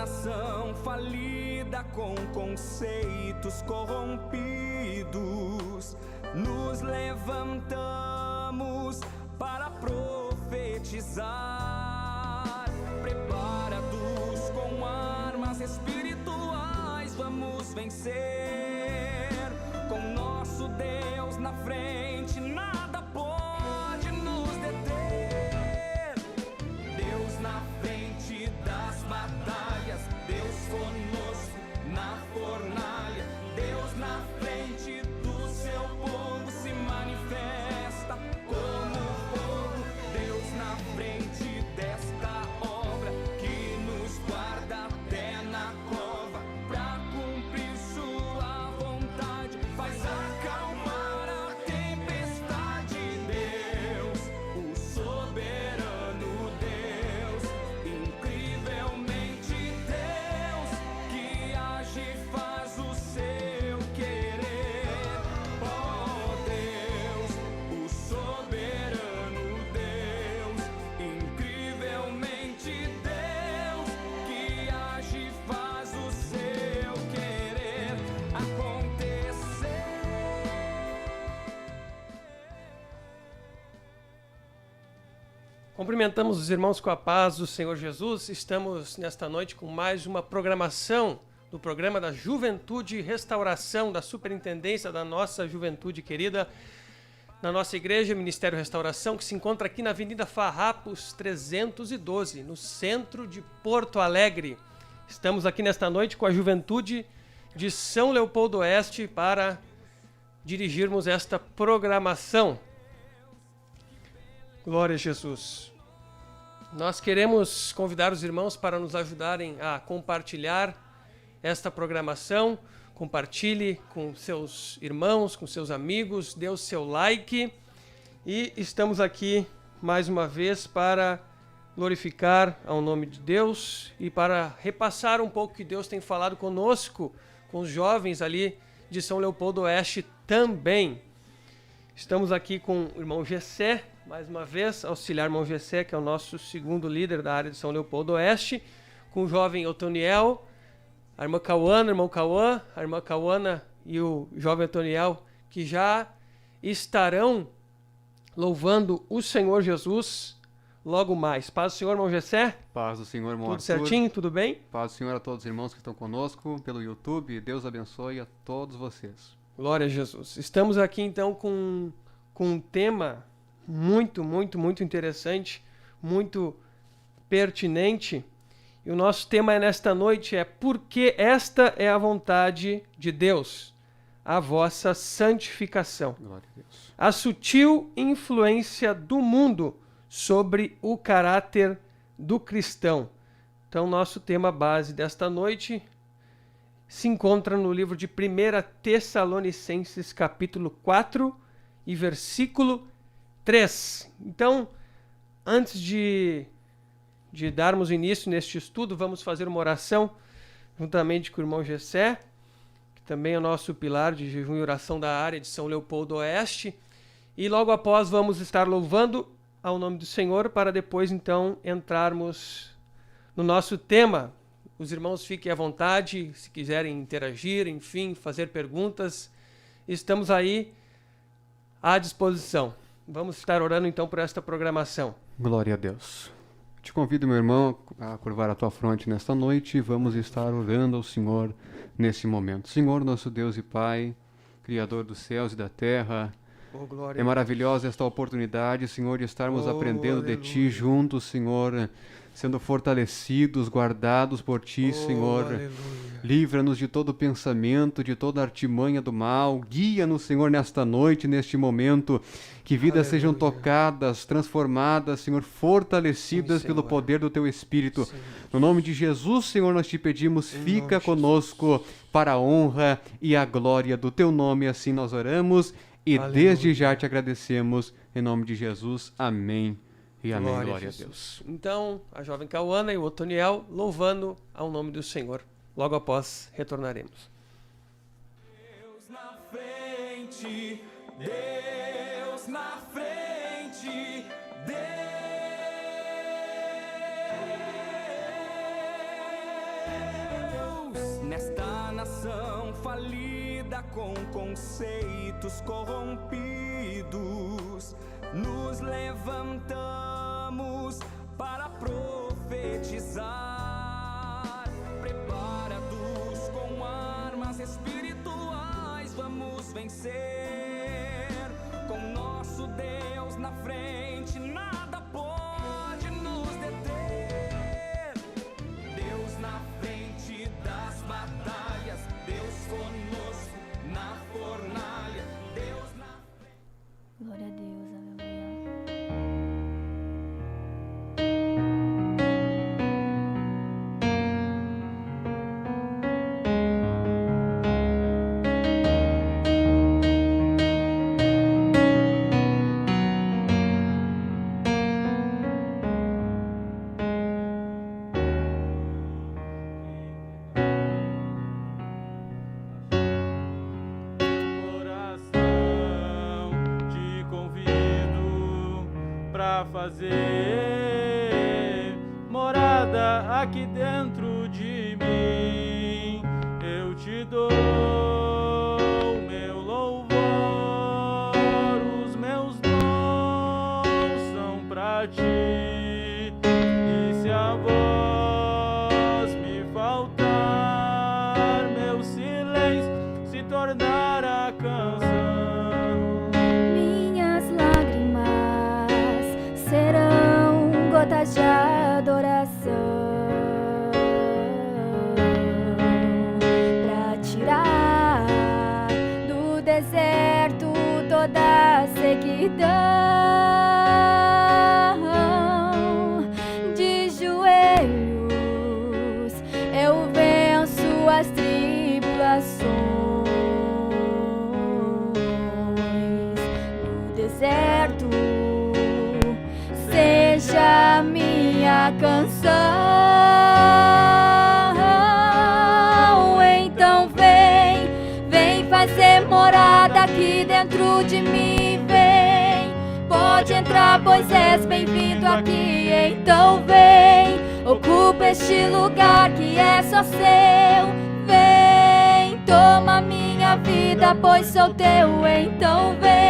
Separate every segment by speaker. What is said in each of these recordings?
Speaker 1: nação falida com conceitos corrompidos, nos levantamos para profetizar. Preparados com armas espirituais, vamos vencer. Com nosso Deus na frente, nada pode nos deter. Deus na frente das batalhas, Deus conosco na fornalha. Deus na frente do seu povo se manifesta como fogo. Deus na frente desta obra que nos guarda até na cova, pra cumprir sua vontade, faz acalmar a tempestade. Deus, o soberano Deus, incrivelmente Deus, que age e faz o seu querer. Oh Deus, o soberano Deus, incrivelmente Deus, que age e faz o seu querer acontecer.
Speaker 2: Cumprimentamos os irmãos com a paz do Senhor Jesus. Estamos nesta noite com mais uma programação do programa da Juventude e Restauração, da Superintendência da nossa Juventude querida, na nossa igreja, Ministério Restauração, que se encontra aqui na Avenida Farrapos 312, no centro de Porto Alegre. Estamos aqui nesta noite com a Juventude de São Leopoldo Oeste para dirigirmos esta programação. Glória a Jesus. Nós queremos convidar os irmãos para nos ajudarem a compartilhar esta programação. Compartilhe com seus irmãos, com seus amigos, dê o seu like. E estamos aqui mais uma vez para glorificar ao nome de Deus e para repassar um pouco que Deus tem falado conosco, com os jovens ali de São Leopoldo Oeste também. Estamos aqui com o irmão Gessé, mais uma vez, auxiliar irmão Gessé, que é o nosso segundo líder da área de São Leopoldo Oeste, com o jovem Otoniel, a irmã Cauana, irmão Cauã, a irmã Cauana e o jovem Otoniel, que já estarão louvando o Senhor Jesus logo mais. Paz do Senhor, irmão Gessé.
Speaker 3: Paz do Senhor, irmão
Speaker 2: Tudo
Speaker 3: Arthur.
Speaker 2: certinho? Tudo bem?
Speaker 3: Paz do Senhor a todos os irmãos que estão conosco pelo YouTube. Deus abençoe a todos vocês.
Speaker 2: Glória a Jesus. Estamos aqui então com um tema muito interessante, muito pertinente. E o nosso tema nesta noite é: porque esta é a vontade de Deus, a vossa santificação.
Speaker 3: Glória a Deus.
Speaker 2: A sutil influência do mundo sobre o caráter do cristão. Então, nosso tema base desta noite se encontra no livro de 1 Tessalonicenses, capítulo 4 e versículo 3. Então, antes de darmos início neste estudo, vamos fazer uma oração juntamente com o irmão Gessé, que também é o nosso pilar de jejum e oração da área de São Leopoldo Oeste. E logo após vamos estar louvando ao nome do Senhor, para depois então entrarmos no nosso tema. Os irmãos fiquem à vontade, se quiserem interagir, enfim, fazer perguntas, estamos aí à disposição. Vamos estar orando então por esta programação.
Speaker 3: Glória a Deus. Te convido, meu irmão, a curvar a tua fronte nesta noite e vamos estar orando ao Senhor nesse momento. Senhor, nosso Deus e Pai, Criador dos céus e da terra,
Speaker 2: Oh, glória.
Speaker 3: é maravilhosa esta oportunidade, Senhor, de estarmos aprendendo de Ti juntos, Senhor, sendo fortalecidos, guardados por Ti, Senhor.
Speaker 2: Aleluia.
Speaker 3: Livra-nos de todo pensamento, de toda artimanha do mal. Guia-nos, Senhor, nesta noite, neste momento. Que vidas sejam tocadas, transformadas, Senhor, fortalecidas
Speaker 2: Sim,
Speaker 3: pelo
Speaker 2: Senhor.
Speaker 3: poder do Teu Espírito.
Speaker 2: Sim.
Speaker 3: No nome de Jesus, Senhor, nós te pedimos,
Speaker 2: Em
Speaker 3: fica
Speaker 2: nome de
Speaker 3: conosco para a honra e a glória do Teu nome. Assim nós oramos e
Speaker 2: Aleluia.
Speaker 3: desde já te agradecemos. Em nome de Jesus, amém e amém. Glória a Deus.
Speaker 2: Então, a jovem Cauana e o Otoniel louvando ao nome do Senhor. Logo após, retornaremos.
Speaker 1: Deus na frente, Deus na frente, Deus nesta nação falida com conceitos corrompidos, nos levantamos para profetizar. Preparados com armas espirituais, vamos vencer. Com nosso Deus na frente, nada pode nos deter. Deus na frente das batalhas, Deus conosco na fornalha, Deus na frente.
Speaker 4: Glória a Deus, aleluia.
Speaker 5: Fazer morada aqui dentro de mim. Eu te dou meu louvor, os meus dons são pra ti. E se a voz me faltar, meu silêncio se tornar a canção.
Speaker 4: Serão gotas de adoração pra tirar do deserto toda a sequidão. De joelhos eu venço as tribulações. No deserto seja minha canção. Então vem fazer morada aqui dentro de mim. Vem, pode entrar, pois és bem-vindo aqui. Então vem, ocupa este lugar que é só seu. Vem, toma minha vida, pois sou teu. Então vem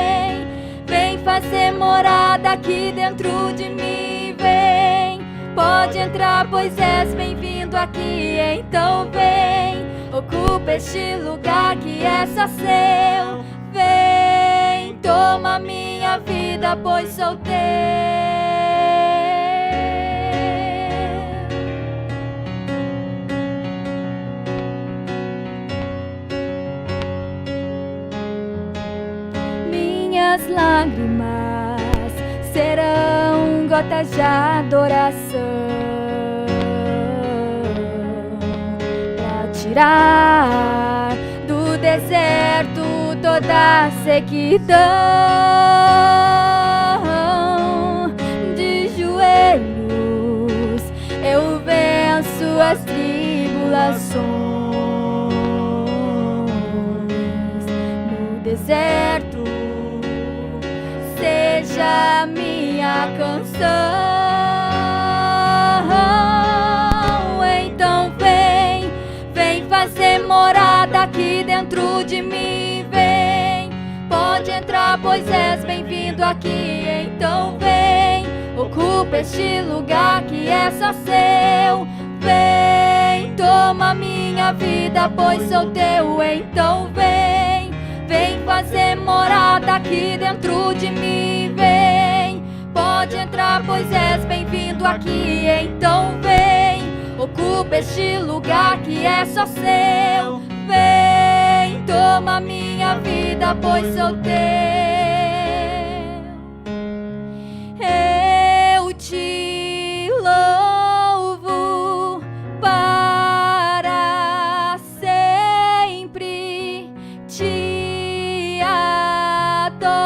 Speaker 4: fazer morada aqui dentro de mim. Vem, pode entrar, pois és bem-vindo aqui. Então vem, ocupa este lugar que é só seu. Vem, toma minha vida, pois sou teu. Minhas lágrimas serão gotas de adoração pra tirar do deserto toda a sequidão. De joelhos eu venço as tribulações. No deserto seja minha canção. Então vem fazer morada aqui dentro de mim. Vem, pode entrar, pois és bem-vindo aqui. Então vem, ocupa este lugar que é só seu. Vem, toma minha vida, pois sou teu. Então vem fazer morada aqui dentro de mim. Vem, pode entrar, pois és bem-vindo aqui. Então vem, ocupa este lugar que é só seu. Vem, toma minha vida, pois sou teu. Eu te louvo para sempre, te adoro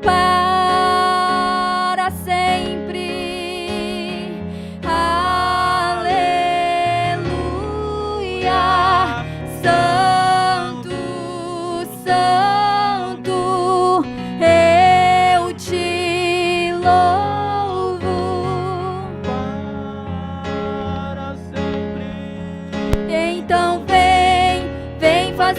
Speaker 4: para sempre. Aleluia, Santo, Santo.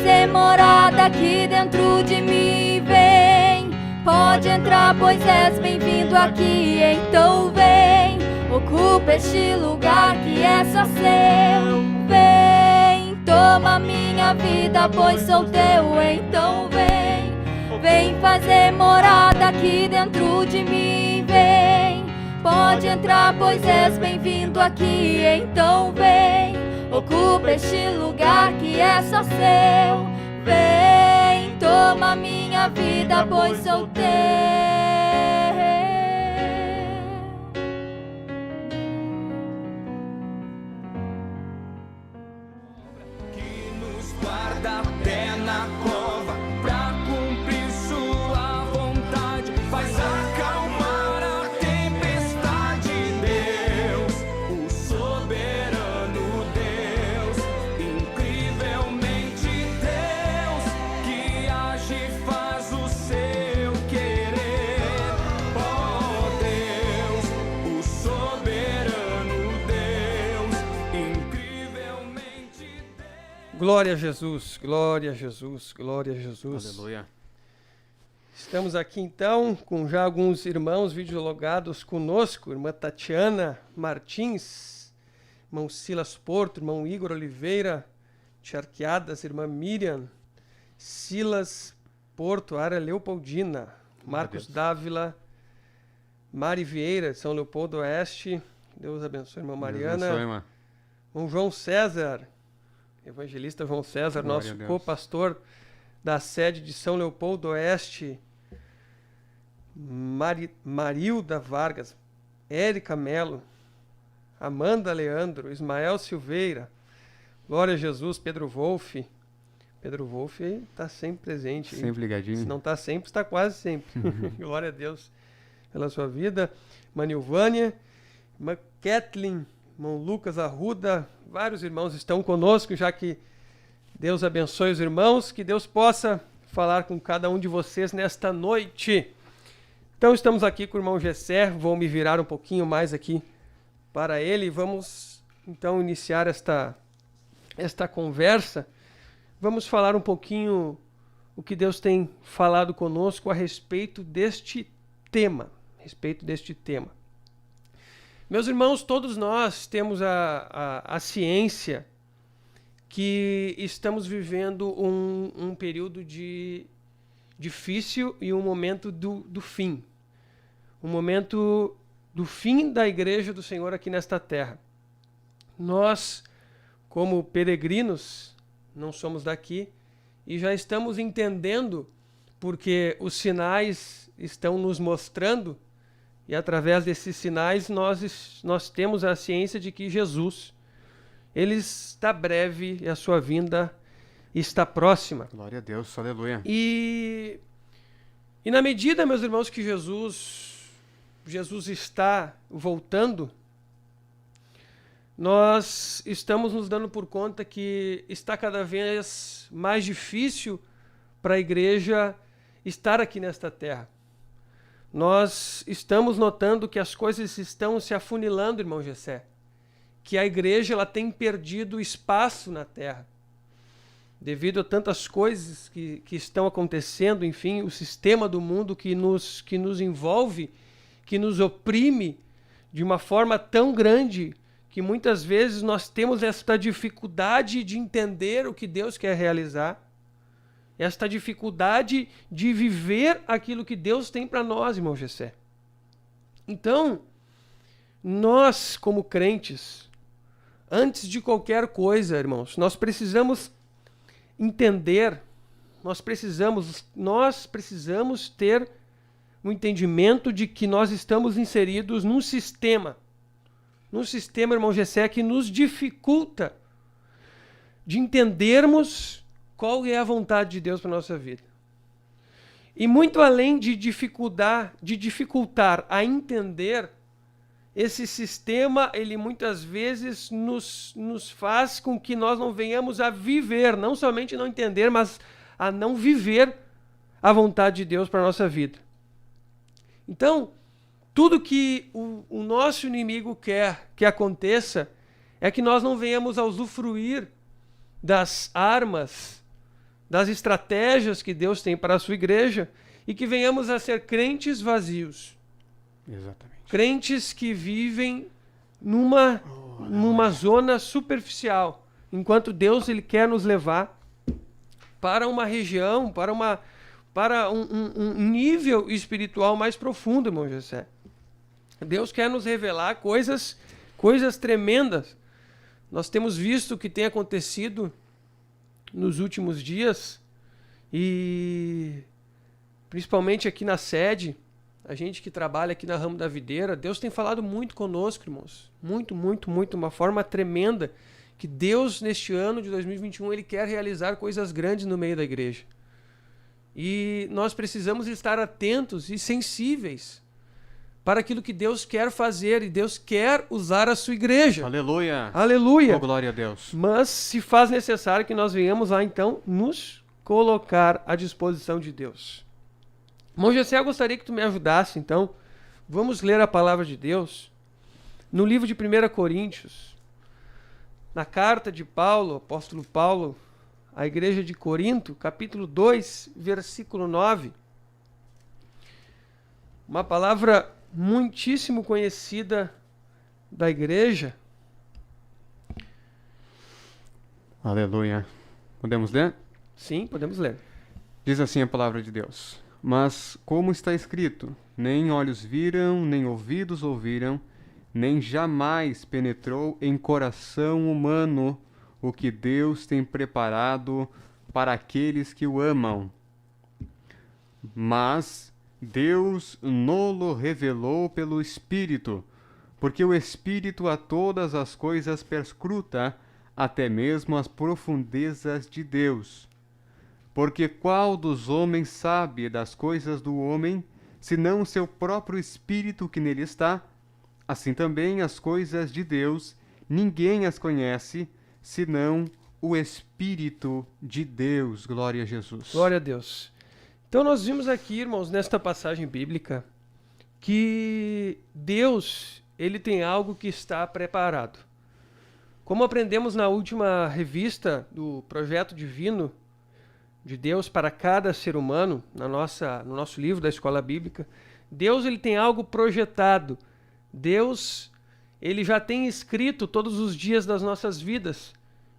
Speaker 4: fazer morada aqui dentro de mim. Vem, pode entrar, pois és bem-vindo aqui. Então vem, ocupa este lugar que é só seu. Vem, toma minha vida, pois sou teu. Então vem, vem fazer morada aqui dentro de mim. Vem, pode entrar, pois és bem-vindo aqui. Então vem, ocupa este lugar que é só seu. Vem, toma minha vida, pois sou teu.
Speaker 1: Que nos guarda até na cova pra cumprir sua vontade, faz acalmar a tempestade. Deus, o soberano Deus, incrivelmente Deus, que age e faz o seu querer. Oh Deus, o soberano Deus, incrivelmente Deus.
Speaker 2: Glória a Jesus, glória a Jesus, glória a Jesus.
Speaker 3: Aleluia.
Speaker 2: Estamos aqui então com já alguns irmãos videologados conosco, irmã Tatiana Martins, irmão Silas Porto, irmão Igor Oliveira, Charqueadas, irmã Miriam, Silas Porto, área Leopoldina, Marcos
Speaker 3: Deus.
Speaker 2: Dávila, Mari Vieira, de São Leopoldo Oeste. Deus abençoe, irmã Mariana.
Speaker 3: Deus abençoe, irmã.
Speaker 2: Irmão João César, evangelista João César,
Speaker 3: Glória a
Speaker 2: nosso
Speaker 3: Deus.
Speaker 2: co-pastor da sede de São Leopoldo Oeste. Marilda Vargas, Érica Melo, Amanda Leandro, Ismael Silveira, Glória a Jesus, Pedro Wolff. Pedro Wolff está sempre presente. hein?
Speaker 3: Sempre ligadinho.
Speaker 2: Se não está sempre, está quase sempre. Glória a Deus pela sua vida. Manilvânia, irmã Kathleen, irmão Lucas Arruda, vários irmãos estão conosco, já que Deus abençoe os irmãos, que Deus possa falar com cada um de vocês nesta noite. Então estamos aqui com o irmão Gessé, vou me virar um pouquinho mais aqui para ele. Vamos então iniciar esta conversa. Vamos falar um pouquinho o que Deus tem falado conosco a respeito deste tema. Meus irmãos, todos nós temos a ciência que estamos vivendo um período difícil e um momento do fim. Um momento do fim da igreja do Senhor aqui nesta terra. Nós, como peregrinos, não somos daqui e já estamos entendendo porque os sinais estão nos mostrando e através desses sinais nós temos a ciência de que Jesus, ele está breve e a sua vinda está próxima.
Speaker 3: Glória a Deus, aleluia.
Speaker 2: E na medida, meus irmãos, que Jesus está voltando, nós estamos nos dando por conta que está cada vez mais difícil para a igreja estar aqui nesta terra. Nós estamos notando que as coisas estão se afunilando, irmão Gessé, que a igreja ela tem perdido espaço na terra. Devido a tantas coisas que estão acontecendo, enfim, o sistema do mundo que nos envolve, que nos oprime de uma forma tão grande que muitas vezes nós temos esta dificuldade de entender o que Deus quer realizar, esta dificuldade de viver aquilo que Deus tem para nós, irmão Gessé. Então, nós como crentes, antes de qualquer coisa, irmãos, nós precisamos entender, nós precisamos ter um entendimento de que nós estamos inseridos num sistema, irmão Gessé, que nos dificulta de entendermos qual é a vontade de Deus para a nossa vida. E muito além de dificultar a entender, esse sistema, ele muitas vezes nos faz com que nós não venhamos a viver, não somente não entender, mas a não viver a vontade de Deus para a nossa vida. Então, tudo que o nosso inimigo quer que aconteça é que nós não venhamos a usufruir das armas das estratégias que Deus tem para a sua igreja e que venhamos a ser crentes vazios.
Speaker 3: Exatamente.
Speaker 2: Crentes que vivem numa zona superficial, enquanto Deus ele quer nos levar para uma região, para um nível espiritual mais profundo, irmão José. Deus quer nos revelar coisas tremendas. Nós temos visto o que tem acontecido nos últimos dias e principalmente aqui na sede, a gente que trabalha aqui na Ramo da Videira, Deus tem falado muito conosco, irmãos. Muito, muito, muito, uma forma tremenda que Deus, neste ano de 2021, Ele quer realizar coisas grandes no meio da igreja. E nós precisamos estar atentos e sensíveis para aquilo que Deus quer fazer, e Deus quer usar a sua igreja.
Speaker 3: Aleluia.
Speaker 2: Aleluia!
Speaker 3: Oh, glória a Deus.
Speaker 2: Mas se faz necessário que nós venhamos lá, então, nos colocar à disposição de Deus. Irmão José, eu gostaria que tu me ajudasse, então. Vamos ler a palavra de Deus no livro de 1 Coríntios, na carta de Paulo, apóstolo Paulo, à igreja de Corinto, capítulo 2, versículo 9. Uma palavra muitíssimo conhecida da igreja.
Speaker 3: Aleluia. Podemos ler?
Speaker 2: Sim, podemos ler.
Speaker 3: Diz assim a palavra de Deus. Mas, como está escrito, nem olhos viram, nem ouvidos ouviram, nem jamais penetrou em coração humano o que Deus tem preparado para aqueles que o amam. Mas Deus no-lo revelou pelo Espírito, porque o Espírito a todas as coisas perscruta, até mesmo as profundezas de Deus. Porque qual dos homens sabe das coisas do homem, senão o seu próprio espírito que nele está? Assim também as coisas de Deus, ninguém as conhece, senão o Espírito de Deus. Glória a Jesus.
Speaker 2: Glória a Deus. Então nós vimos aqui, irmãos, nesta passagem bíblica, que Deus, ele tem algo que está preparado. Como aprendemos na última revista do Projeto Divino de Deus para cada ser humano, no nosso livro da Escola Bíblica, Deus ele tem algo projetado. Deus ele já tem escrito todos os dias das nossas vidas.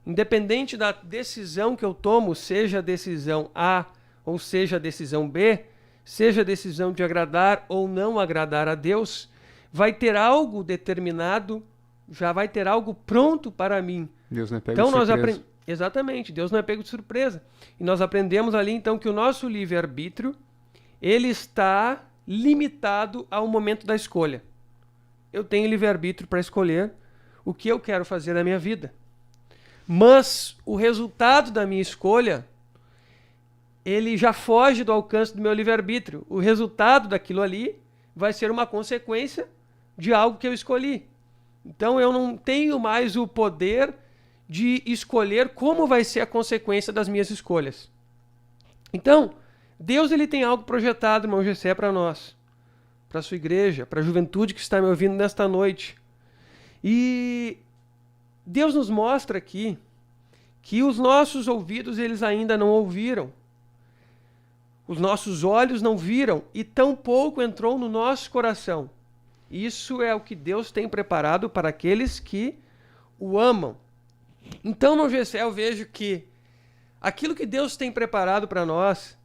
Speaker 2: Independente da decisão que eu tomo, seja a decisão A ou seja a decisão B, seja a decisão de agradar ou não agradar a Deus, vai ter algo determinado, já vai ter algo pronto para mim.
Speaker 3: Deus não é pego
Speaker 2: Então
Speaker 3: de
Speaker 2: nós
Speaker 3: surpresa.
Speaker 2: Exatamente, Deus não é pego de surpresa. E nós aprendemos ali então que o nosso livre-arbítrio, ele está limitado ao momento da escolha. Eu tenho livre-arbítrio para escolher o que eu quero fazer na minha vida. Mas o resultado da minha escolha, ele já foge do alcance do meu livre-arbítrio. O resultado daquilo ali vai ser uma consequência de algo que eu escolhi. Então eu não tenho mais o poder de escolher como vai ser a consequência das minhas escolhas. Então, Deus ele tem algo projetado, irmão Gessé, para nós, para a sua igreja, para a juventude que está me ouvindo nesta noite. E Deus nos mostra aqui que os nossos ouvidos eles ainda não ouviram, os nossos olhos não viram e tampouco entrou no nosso coração. Isso é o que Deus tem preparado para aqueles que o amam. Então, no Gessé, eu vejo que aquilo que Deus tem preparado para nós,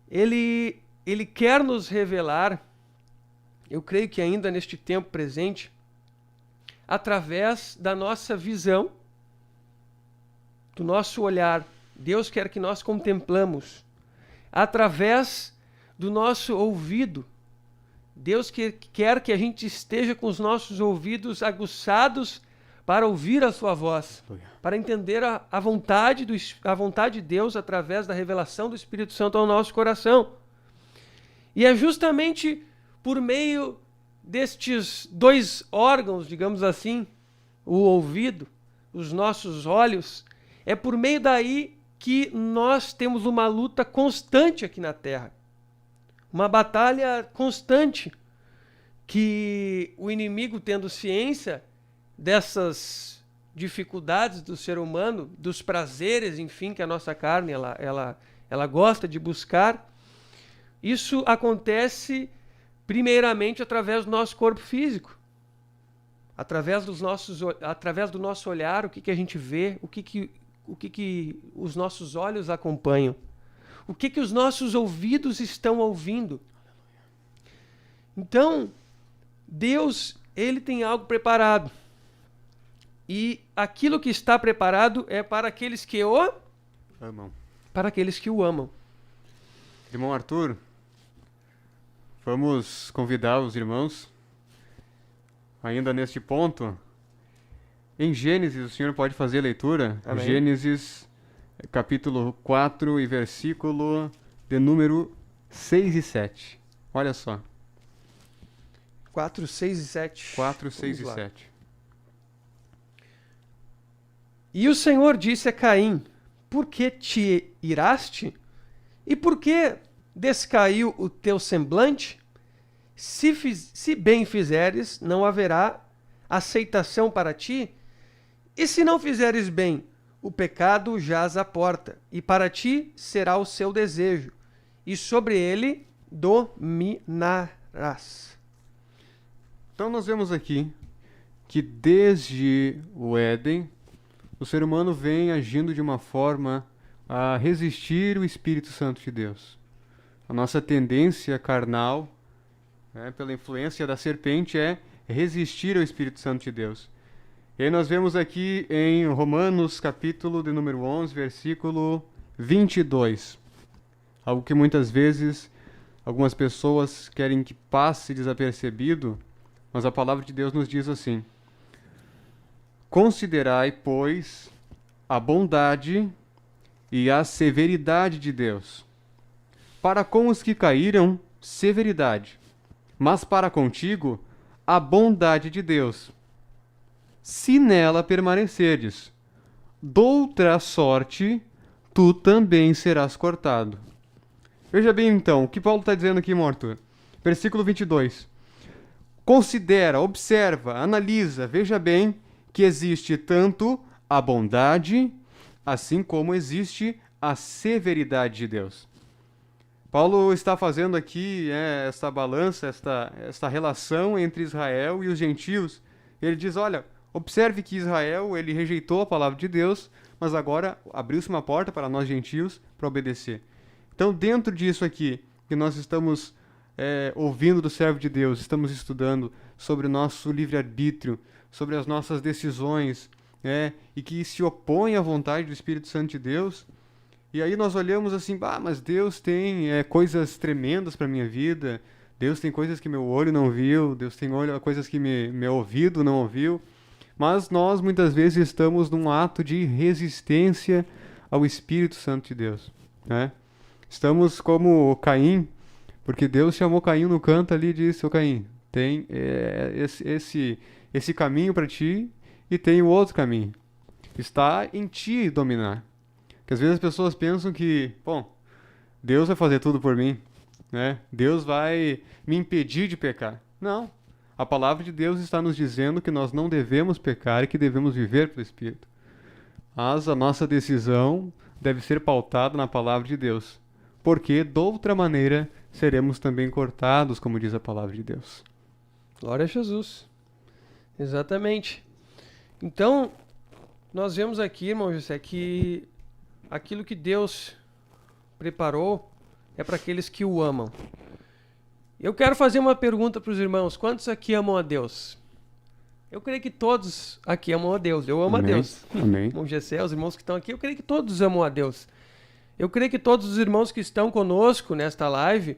Speaker 2: Ele quer nos revelar, eu creio que ainda neste tempo presente, através da nossa visão, do nosso olhar. Deus quer que nós contemplamos, através do nosso ouvido. Deus quer que a gente esteja com os nossos ouvidos aguçados para ouvir a sua voz, para entender a vontade de Deus através da revelação do Espírito Santo ao nosso coração. E é justamente por meio destes dois órgãos, digamos assim, o ouvido, os nossos olhos, é por meio daí que nós temos uma luta constante aqui na Terra. Uma batalha constante que o inimigo, tendo ciência dessas dificuldades do ser humano, dos prazeres, enfim, que a nossa carne ela gosta de buscar, isso acontece primeiramente através do nosso corpo físico, através do nosso olhar, o que a gente vê, o que os nossos olhos acompanham, o que os nossos ouvidos estão ouvindo. Então, Deus, ele tem algo preparado. E aquilo que está preparado é para aqueles que o
Speaker 3: Amam.
Speaker 2: Para aqueles que o amam.
Speaker 3: Irmão Arthur, vamos convidar os irmãos, ainda neste ponto. Em Gênesis, o senhor pode fazer a leitura?
Speaker 2: Amém.
Speaker 3: Gênesis, capítulo 4 e versículo de número 6 e 7. Olha só.
Speaker 2: 4, 6 e 7.
Speaker 3: 4, 6 e
Speaker 2: Vamos lá.
Speaker 3: 7.
Speaker 2: E o Senhor disse a Caim: por que te iraste? E por que descaiu o teu semblante? Se bem fizeres, não haverá aceitação para ti. E se não fizeres bem, o pecado jaz à porta, e para ti será o seu desejo, e sobre ele dominarás.
Speaker 3: Então nós vemos aqui que desde o Éden, o ser humano vem agindo de uma forma a resistir o Espírito Santo de Deus. A nossa tendência carnal, pela influência da serpente, é resistir ao Espírito Santo de Deus. E aí nós vemos aqui em Romanos, capítulo de número 11, versículo 22. Algo que muitas vezes algumas pessoas querem que passe desapercebido, mas a palavra de Deus nos diz assim: considerai, pois, a bondade e a severidade de Deus. Para com os que caíram, severidade, mas para contigo, a bondade de Deus. Se nela permanecerdes, doutra sorte, tu também serás cortado. Veja bem então, o que Paulo está dizendo aqui, irmão Arthur? Versículo 22. Considera, observa, analisa, veja bem que existe tanto a bondade, assim como existe a severidade de Deus. Paulo está fazendo aqui essa balança, esta relação entre Israel e os gentios. Ele diz, olha, observe que Israel ele rejeitou a palavra de Deus, mas agora abriu-se uma porta para nós gentios para obedecer. Então, dentro disso aqui, que nós estamos ouvindo do servo de Deus, estamos estudando sobre o nosso livre-arbítrio, sobre as nossas decisões, e que se opõe à vontade do Espírito Santo de Deus. E aí nós olhamos assim, mas Deus tem coisas tremendas para a minha vida, Deus tem coisas que meu olho não viu, Deus tem coisas que meu ouvido não ouviu, mas nós muitas vezes estamos num ato de resistência ao Espírito Santo de Deus. Estamos como Caim, porque Deus chamou Caim no canto ali e disse, ô Caim, tem esse caminho para ti e tem o outro caminho. Está em ti dominar. Porque às vezes as pessoas pensam que, Deus vai fazer tudo por mim, Deus vai me impedir de pecar. Não. A palavra de Deus está nos dizendo que nós não devemos pecar e que devemos viver pelo Espírito. Mas a nossa decisão deve ser pautada na palavra de Deus. Porque, de outra maneira, seremos também cortados, como diz a palavra de Deus.
Speaker 2: Glória a Jesus. Exatamente. Então, nós vemos aqui, irmão José, que aquilo que Deus preparou é para aqueles que o amam. Eu quero fazer uma pergunta para os irmãos. Quantos aqui amam a Deus? Eu creio que todos aqui amam a Deus. Eu amo
Speaker 3: Amém.
Speaker 2: a Deus.
Speaker 3: Amém.
Speaker 2: Irmão Gessé, os irmãos que estão aqui, eu creio que todos amam a Deus. Eu creio que todos os irmãos que estão conosco nesta live,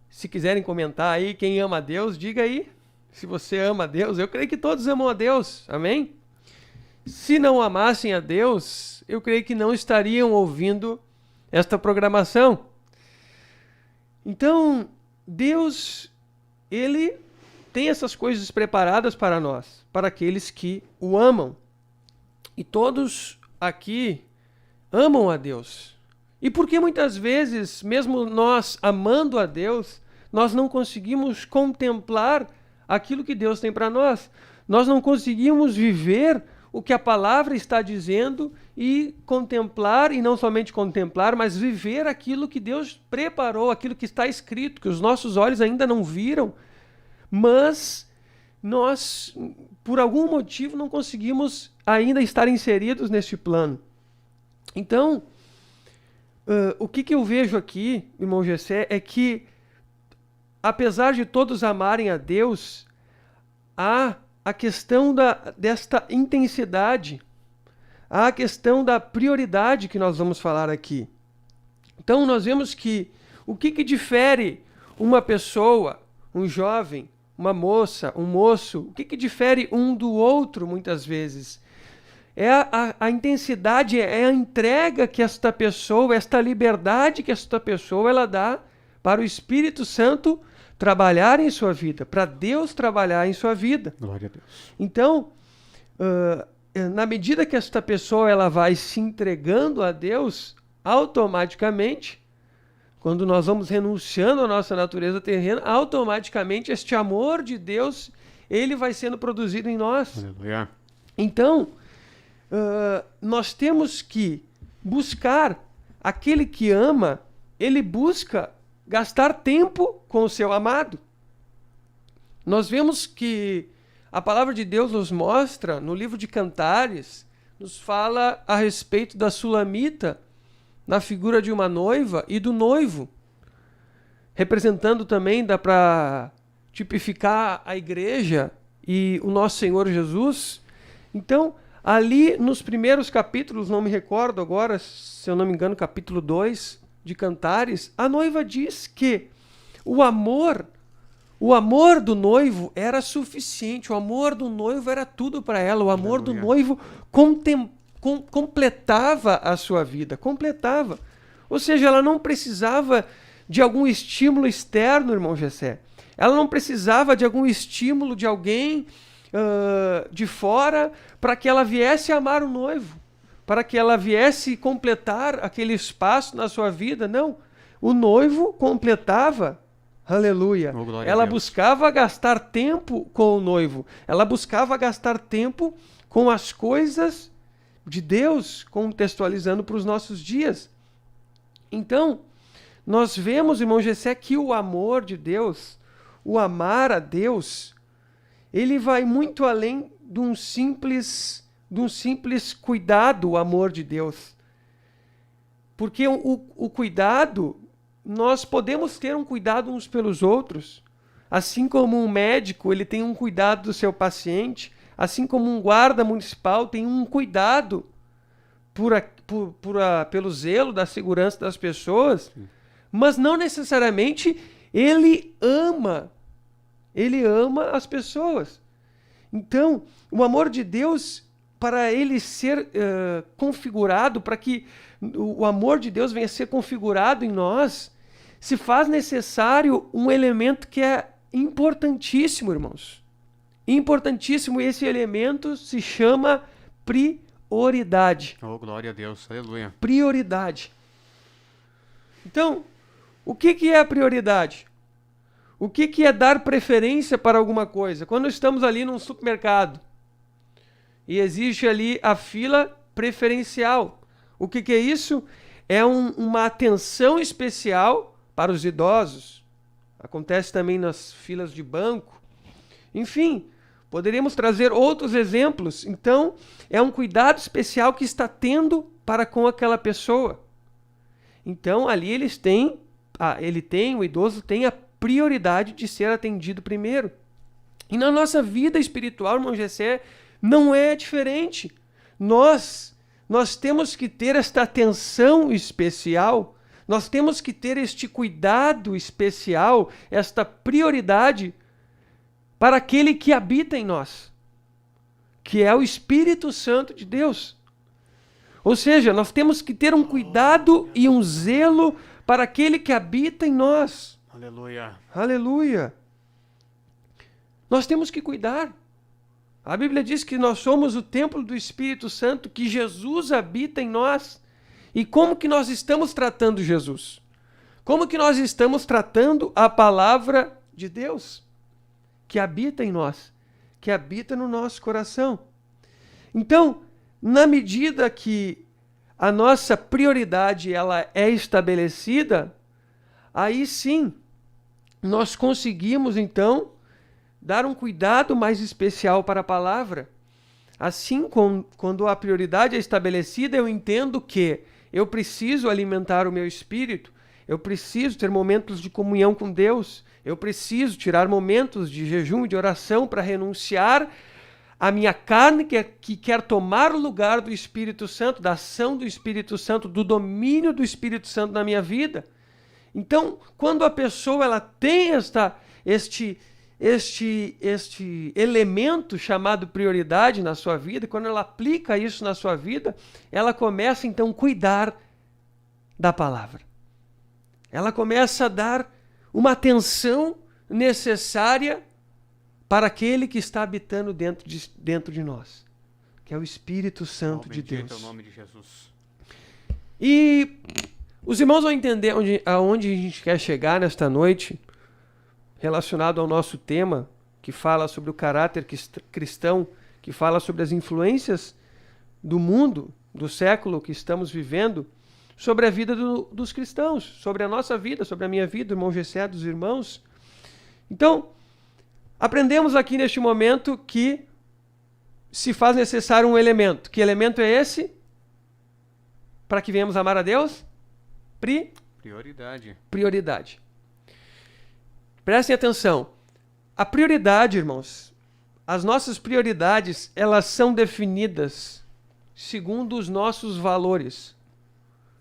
Speaker 2: se quiserem comentar aí quem ama a Deus, diga aí se você ama a Deus. Eu creio que todos amam a Deus. Amém? Se não amassem a Deus, eu creio que não estariam ouvindo esta programação. Então, Deus, Ele tem essas coisas preparadas para nós, para aqueles que o amam. E todos aqui amam a Deus. E por que muitas vezes, mesmo nós amando a Deus, nós não conseguimos contemplar aquilo que Deus tem para nós? Nós não conseguimos viver o que a palavra está dizendo e contemplar, e não somente contemplar, mas viver aquilo que Deus preparou, aquilo que está escrito, que os nossos olhos ainda não viram, mas nós, por algum motivo, não conseguimos ainda estar inseridos neste plano. Então, o que eu vejo aqui, irmão Gessé, é que, apesar de todos amarem a Deus, há a questão desta intensidade, há a questão da prioridade que nós vamos falar aqui. Então, nós vemos que o que difere uma pessoa, um jovem, uma moça, um moço, o que difere um do outro, muitas vezes? É a intensidade, é a entrega que esta pessoa, esta liberdade que esta pessoa ela dá para o Espírito Santo trabalhar em sua vida, para Deus trabalhar em sua vida.
Speaker 3: Glória a Deus.
Speaker 2: Então, na medida que esta pessoa ela vai se entregando a Deus, automaticamente, quando nós vamos renunciando à nossa natureza terrena, automaticamente este amor de Deus, ele vai sendo produzido em nós.
Speaker 3: Aleluia.
Speaker 2: Então, nós temos que buscar aquele que ama, ele busca gastar tempo com o seu amado. Nós vemos que a palavra de Deus nos mostra, no livro de Cantares, nos fala a respeito da sulamita, na figura de uma noiva e do noivo. Representando também, dá para tipificar a igreja e o nosso Senhor Jesus. Então, ali nos primeiros capítulos, não me recordo agora, se eu não me engano, capítulo 2 de Cantares, a noiva diz que o amor do noivo era suficiente, o amor do noivo era tudo para ela, o amor do noivo completava a sua vida, completava. Ou seja, ela não precisava de algum estímulo externo, irmão Gessé. Ela não precisava de algum estímulo de alguém de fora para que ela viesse amar o noivo, para que ela viesse completar aquele espaço na sua vida. Não, o noivo completava. Aleluia.
Speaker 3: Oh,
Speaker 2: ela buscava gastar tempo com o noivo. Ela buscava gastar tempo com as coisas de Deus, contextualizando para os nossos dias. Então, nós vemos, irmão Gessé, que o amor de Deus, o amar a Deus, ele vai muito além de um simples cuidado, o amor de Deus. Porque o cuidado, nós podemos ter um cuidado uns pelos outros, assim como um médico ele tem um cuidado do seu paciente, assim como um guarda municipal tem um cuidado pelo zelo da segurança das pessoas, mas não necessariamente ele ama as pessoas. Então, o amor de Deus, para ele ser configurado, para que o amor de Deus venha a ser configurado em nós, se faz necessário um elemento que é importantíssimo, irmãos. Importantíssimo, e esse elemento se chama prioridade.
Speaker 3: Oh, glória a Deus, aleluia.
Speaker 2: Prioridade. Então, o que é a prioridade? O que é dar preferência para alguma coisa? Quando estamos ali num supermercado e existe ali a fila preferencial. O que é isso? É uma atenção especial para os idosos. Acontece também nas filas de banco. Enfim, poderíamos trazer outros exemplos. Então, é um cuidado especial que está tendo para com aquela pessoa. Então, ali o idoso tem a prioridade de ser atendido primeiro. E na nossa vida espiritual, irmão Gessé, não é diferente. Nós temos que ter esta atenção especial, nós temos que ter este cuidado especial, esta prioridade para aquele que habita em nós, que é o Espírito Santo de Deus. Ou seja, nós temos que ter um cuidado e um zelo para aquele que habita em nós.
Speaker 3: Aleluia.
Speaker 2: Aleluia. Nós temos que cuidar. A Bíblia diz que nós somos o templo do Espírito Santo, que Jesus habita em nós. E como que nós estamos tratando Jesus? Como que nós estamos tratando a palavra de Deus, que habita em nós, que habita no nosso coração? Então, na medida que a nossa prioridade ela é estabelecida, aí sim nós conseguimos então dar um cuidado mais especial para a palavra. Assim, quando a prioridade é estabelecida, eu entendo que eu preciso alimentar o meu espírito, eu preciso ter momentos de comunhão com Deus, eu preciso tirar momentos de jejum e de oração para renunciar à minha carne que quer tomar o lugar do Espírito Santo, da ação do Espírito Santo, do domínio do Espírito Santo na minha vida. Então, quando a pessoa ela tem este elemento chamado prioridade na sua vida, quando ela aplica isso na sua vida, ela começa então a cuidar da palavra. Ela começa a dar uma atenção necessária para aquele que está habitando dentro de nós, que é o Espírito Santo de Deus.
Speaker 3: Bendito é o nome de Jesus.
Speaker 2: E os irmãos vão entender aonde a gente quer chegar nesta noite, relacionado ao nosso tema, que fala sobre o caráter cristão, que fala sobre as influências do mundo, do século que estamos vivendo, sobre a vida dos cristãos, sobre a nossa vida, sobre a minha vida, do irmão Gessé, dos irmãos. Então, aprendemos aqui neste momento que se faz necessário um elemento. Que elemento é esse? Para que venhamos amar a Deus? Prioridade. Prestem atenção. A prioridade, irmãos, as nossas prioridades, elas são definidas segundo os nossos valores,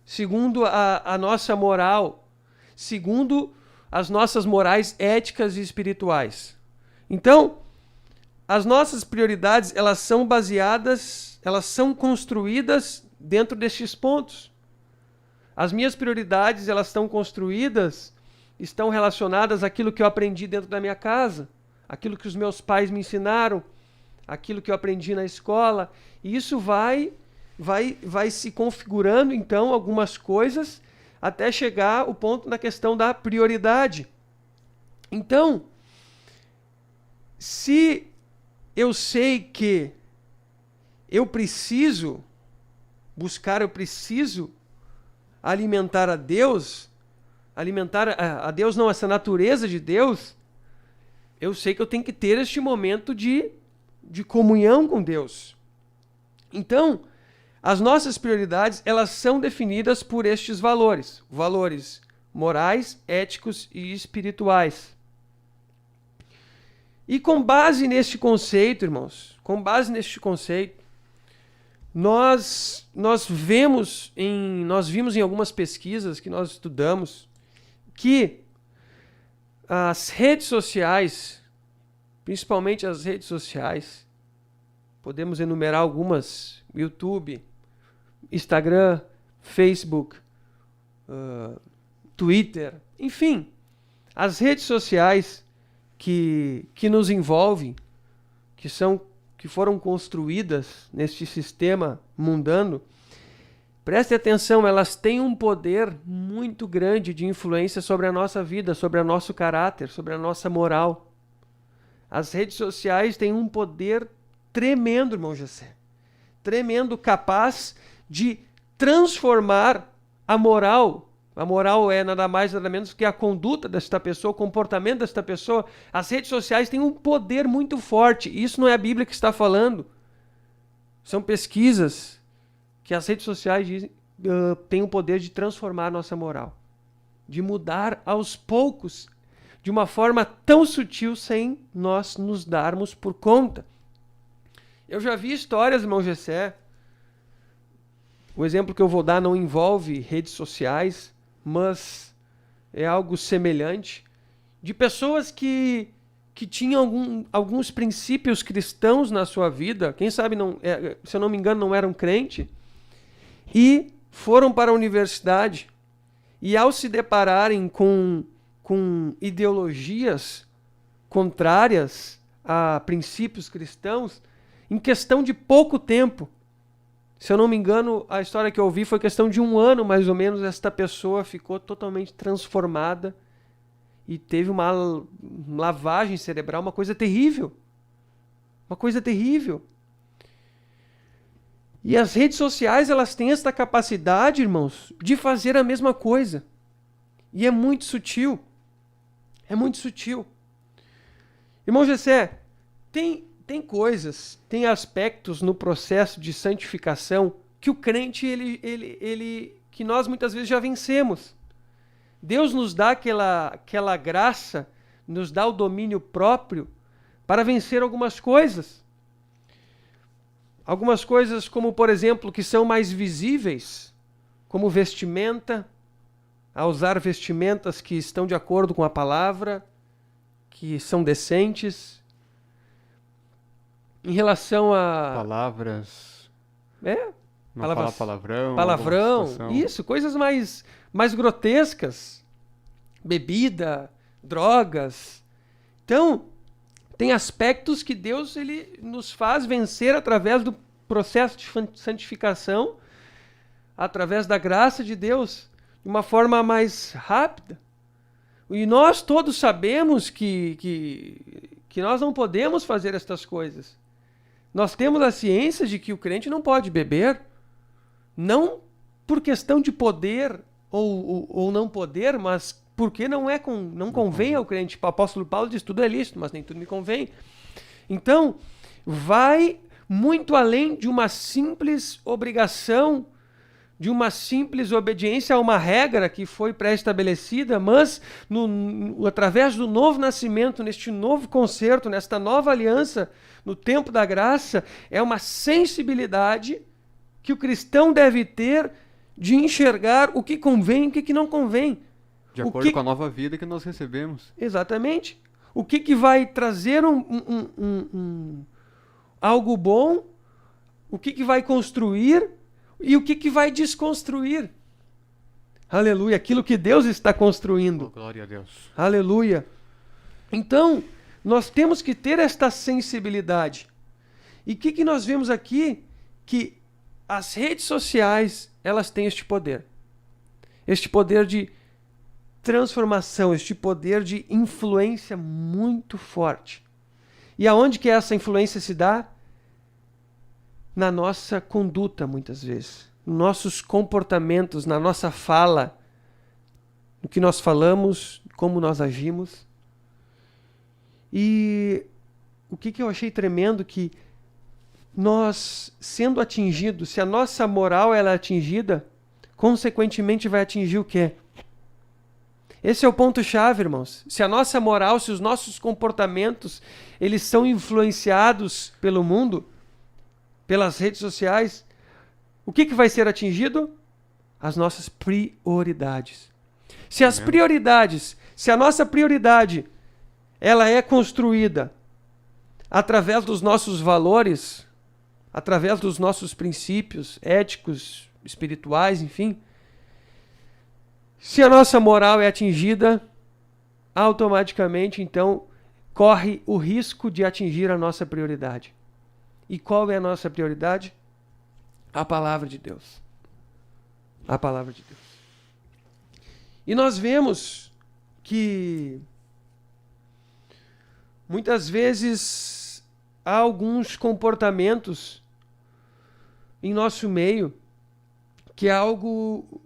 Speaker 2: segundo a nossa moral, segundo as nossas morais éticas e espirituais. Então, as nossas prioridades, elas são baseadas, elas são construídas dentro destes pontos. As minhas prioridades, elas estão relacionadas àquilo que eu aprendi dentro da minha casa, aquilo que os meus pais me ensinaram, aquilo que eu aprendi na escola. E isso vai se configurando, então, algumas coisas, até chegar o ponto na questão da prioridade. Então, se eu sei que eu preciso alimentar a Deus, essa natureza de Deus, eu sei que eu tenho que ter este momento de comunhão com Deus. Então, as nossas prioridades, elas são definidas por estes valores morais, éticos e espirituais. E com base neste conceito, irmãos, nós vimos em algumas pesquisas que nós estudamos que as redes sociais, principalmente as redes sociais, podemos enumerar algumas: YouTube, Instagram, Facebook, Twitter, enfim, as redes sociais que nos envolvem, que foram construídas neste sistema mundano, preste atenção, elas têm um poder muito grande de influência sobre a nossa vida, sobre o nosso caráter, sobre a nossa moral. As redes sociais têm um poder tremendo, irmão Gessé. Tremendo, capaz de transformar a moral. A moral é nada mais, nada menos que a conduta desta pessoa, o comportamento desta pessoa. As redes sociais têm um poder muito forte. Isso não é a Bíblia que está falando. São pesquisas que as redes sociais têm o poder de transformar a nossa moral. De mudar aos poucos, de uma forma tão sutil, sem nós nos darmos por conta. Eu já vi histórias, irmão Gessé. O exemplo que eu vou dar não envolve redes sociais, mas é algo semelhante, de pessoas que tinham alguns princípios cristãos na sua vida, quem sabe, se eu não me engano, não eram crente, e foram para a universidade, e ao se depararem com ideologias contrárias a princípios cristãos, em questão de pouco tempo, se eu não me engano, a história que eu ouvi foi questão de 1 ano, mais ou menos, esta pessoa ficou totalmente transformada e teve uma lavagem cerebral, uma coisa terrível. Uma coisa terrível. E as redes sociais, elas têm esta capacidade, irmãos, de fazer a mesma coisa. E é muito sutil. É muito sutil. Irmão Gessé, tem coisas, tem aspectos no processo de santificação que o crente, que nós muitas vezes já vencemos. Deus nos dá aquela graça, nos dá o domínio próprio para vencer algumas coisas. Algumas coisas como, por exemplo, que são mais visíveis, como vestimenta, a usar vestimentas que estão de acordo com a palavra, que são decentes. Em relação a...
Speaker 3: Palavras... Não
Speaker 2: palavras,
Speaker 3: falar palavrão.
Speaker 2: Palavrão, isso, coisas mais grotescas. Bebida, drogas. Então, tem aspectos que Deus ele nos faz vencer através do processo de santificação, através da graça de Deus, de uma forma mais rápida. E nós todos sabemos que nós não podemos fazer estas coisas. Nós temos a ciência de que o crente não pode beber, não por questão de poder ou não poder, mas porque não convém ao crente. O apóstolo Paulo diz, tudo é lícito, mas nem tudo me convém. Então, vai muito além de uma simples obrigação, de uma simples obediência a uma regra que foi pré-estabelecida, mas através do novo nascimento, neste novo concerto, nesta nova aliança, no tempo da graça, é uma sensibilidade que o cristão deve ter de enxergar o que convém e o que não convém.
Speaker 3: De acordo com a nova vida que nós recebemos.
Speaker 2: Exatamente. O que vai trazer algo bom, o que vai construir e o que vai desconstruir. Aleluia. Aquilo que Deus está construindo.
Speaker 3: Oh, glória a Deus.
Speaker 2: Aleluia. Então, nós temos que ter esta sensibilidade. E o que nós vemos aqui? Que as redes sociais, elas têm este poder. Este poder de transformação, este poder de influência muito forte. E aonde que essa influência se dá? Na nossa conduta, muitas vezes. Nos nossos comportamentos, na nossa fala, no que nós falamos, como nós agimos. E o que eu achei tremendo, que nós, sendo atingidos, se a nossa moral ela é atingida, consequentemente vai atingir o quê? Esse é o ponto-chave, irmãos. Se a nossa moral, se os nossos comportamentos, eles são influenciados pelo mundo, pelas redes sociais, o que vai ser atingido? As nossas prioridades. Se as prioridades, se a nossa prioridade, ela é construída através dos nossos valores, através dos nossos princípios éticos, espirituais, enfim. Se a nossa moral é atingida, automaticamente, então, corre o risco de atingir a nossa prioridade. E qual é a nossa prioridade? A palavra de Deus. A palavra de Deus. E nós vemos que muitas vezes há alguns comportamentos em nosso meio que é algo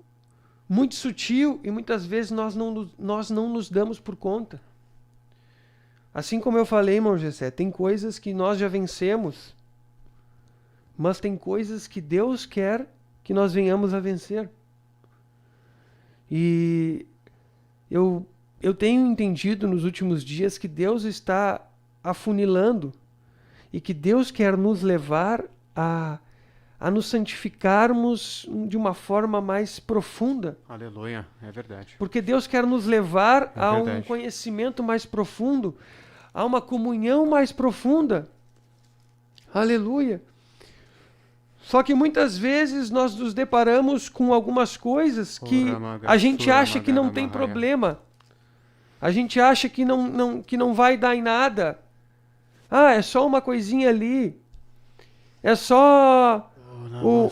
Speaker 2: muito sutil e muitas vezes nós não nos damos por conta. Assim como eu falei, irmão Gessé, tem coisas que nós já vencemos, mas tem coisas que Deus quer que nós venhamos a vencer. E eu tenho entendido nos últimos dias que Deus está afunilando e que Deus quer nos levar a nos santificarmos de uma forma mais profunda.
Speaker 3: Aleluia, é verdade.
Speaker 2: Porque Deus quer nos levar a um conhecimento mais profundo, a uma comunhão mais profunda. Aleluia. Só que muitas vezes nós nos deparamos com algumas coisas que a gente acha que não tem problema. A gente acha que não vai dar em nada. Ah, é só uma coisinha ali. É só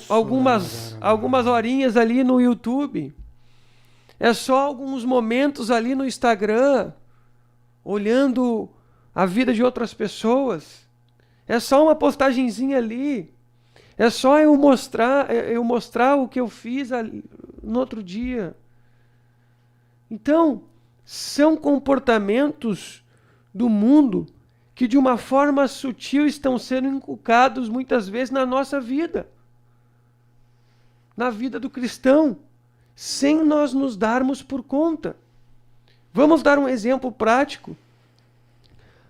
Speaker 2: algumas horinhas ali no YouTube. É só alguns momentos ali no Instagram, olhando a vida de outras pessoas. É só uma postagenzinha ali. É só eu mostrar o que eu fiz no outro dia. Então, são comportamentos do mundo que de uma forma sutil estão sendo inculcados muitas vezes na nossa vida. Na vida do cristão, sem nós nos darmos por conta. Vamos dar um exemplo prático.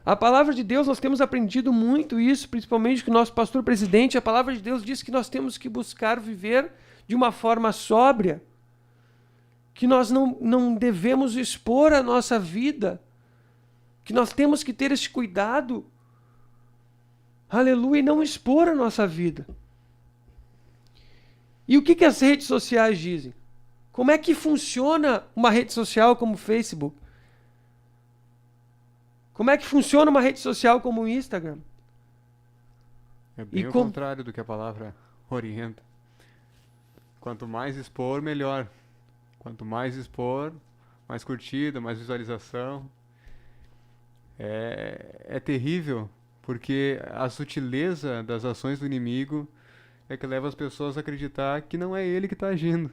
Speaker 2: A palavra de Deus, nós temos aprendido muito isso, principalmente com o nosso pastor presidente. A palavra de Deus diz que nós temos que buscar viver de uma forma sóbria, que nós não devemos expor a nossa vida, que nós temos que ter esse cuidado, aleluia, e não expor a nossa vida. E o que as redes sociais dizem? Como é que funciona uma rede social como o Facebook? Como é que funciona uma rede social como o Instagram?
Speaker 3: É bem o contrário do que a palavra orienta. Quanto mais expor, melhor. Quanto mais expor, mais curtida, mais visualização. É terrível, porque a sutileza das ações do inimigo é que leva as pessoas a acreditar que não é ele que está agindo.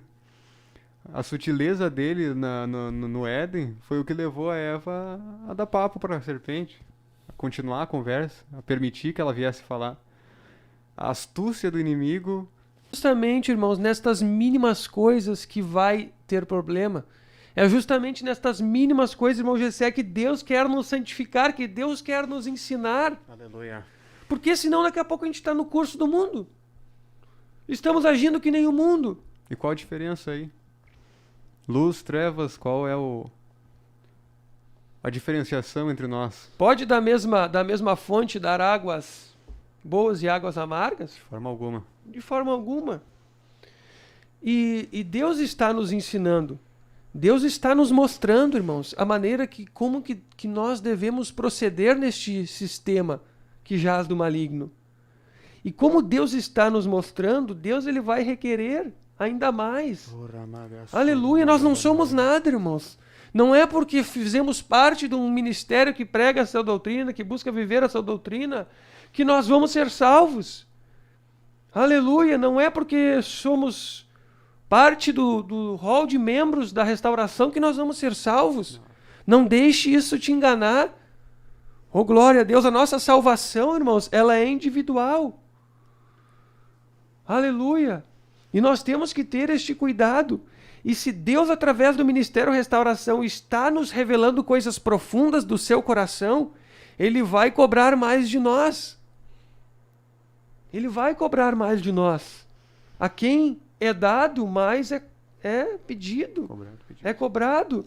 Speaker 3: A sutileza dele no Éden foi o que levou a Eva a dar papo para a serpente, a continuar a conversa, a permitir que ela viesse falar. A astúcia do inimigo...
Speaker 2: Justamente, irmãos, nestas mínimas coisas que vai ter problema. É justamente nestas mínimas coisas, irmão Gessé, que Deus quer nos santificar, que Deus quer nos ensinar.
Speaker 3: Aleluia.
Speaker 2: Porque senão daqui a pouco a gente está no curso do mundo. Estamos agindo que nem o mundo.
Speaker 3: E qual a diferença aí? Luz, trevas, qual é a diferenciação entre nós?
Speaker 2: Pode da mesma fonte dar águas boas e águas amargas?
Speaker 3: De forma alguma.
Speaker 2: De forma alguma. E Deus está nos ensinando. Deus está nos mostrando, irmãos, a maneira como nós devemos proceder neste sistema que jaz do maligno. E como Deus está nos mostrando, Deus ele vai requerer ainda mais. Aleluia, nós não somos nada, irmãos. Não é porque fizemos parte de um ministério que prega essa doutrina, que busca viver essa doutrina, que nós vamos ser salvos. Aleluia, não é porque somos parte do hall de membros da restauração que nós vamos ser salvos. Não deixe isso te enganar. Oh, glória a Deus, a nossa salvação, irmãos, ela é individual. Aleluia. E nós temos que ter este cuidado. E se Deus, através do Ministério Restauração, está nos revelando coisas profundas do seu coração, Ele vai cobrar mais de nós. Ele vai cobrar mais de nós. A quem é dado, mais é pedido. É cobrado.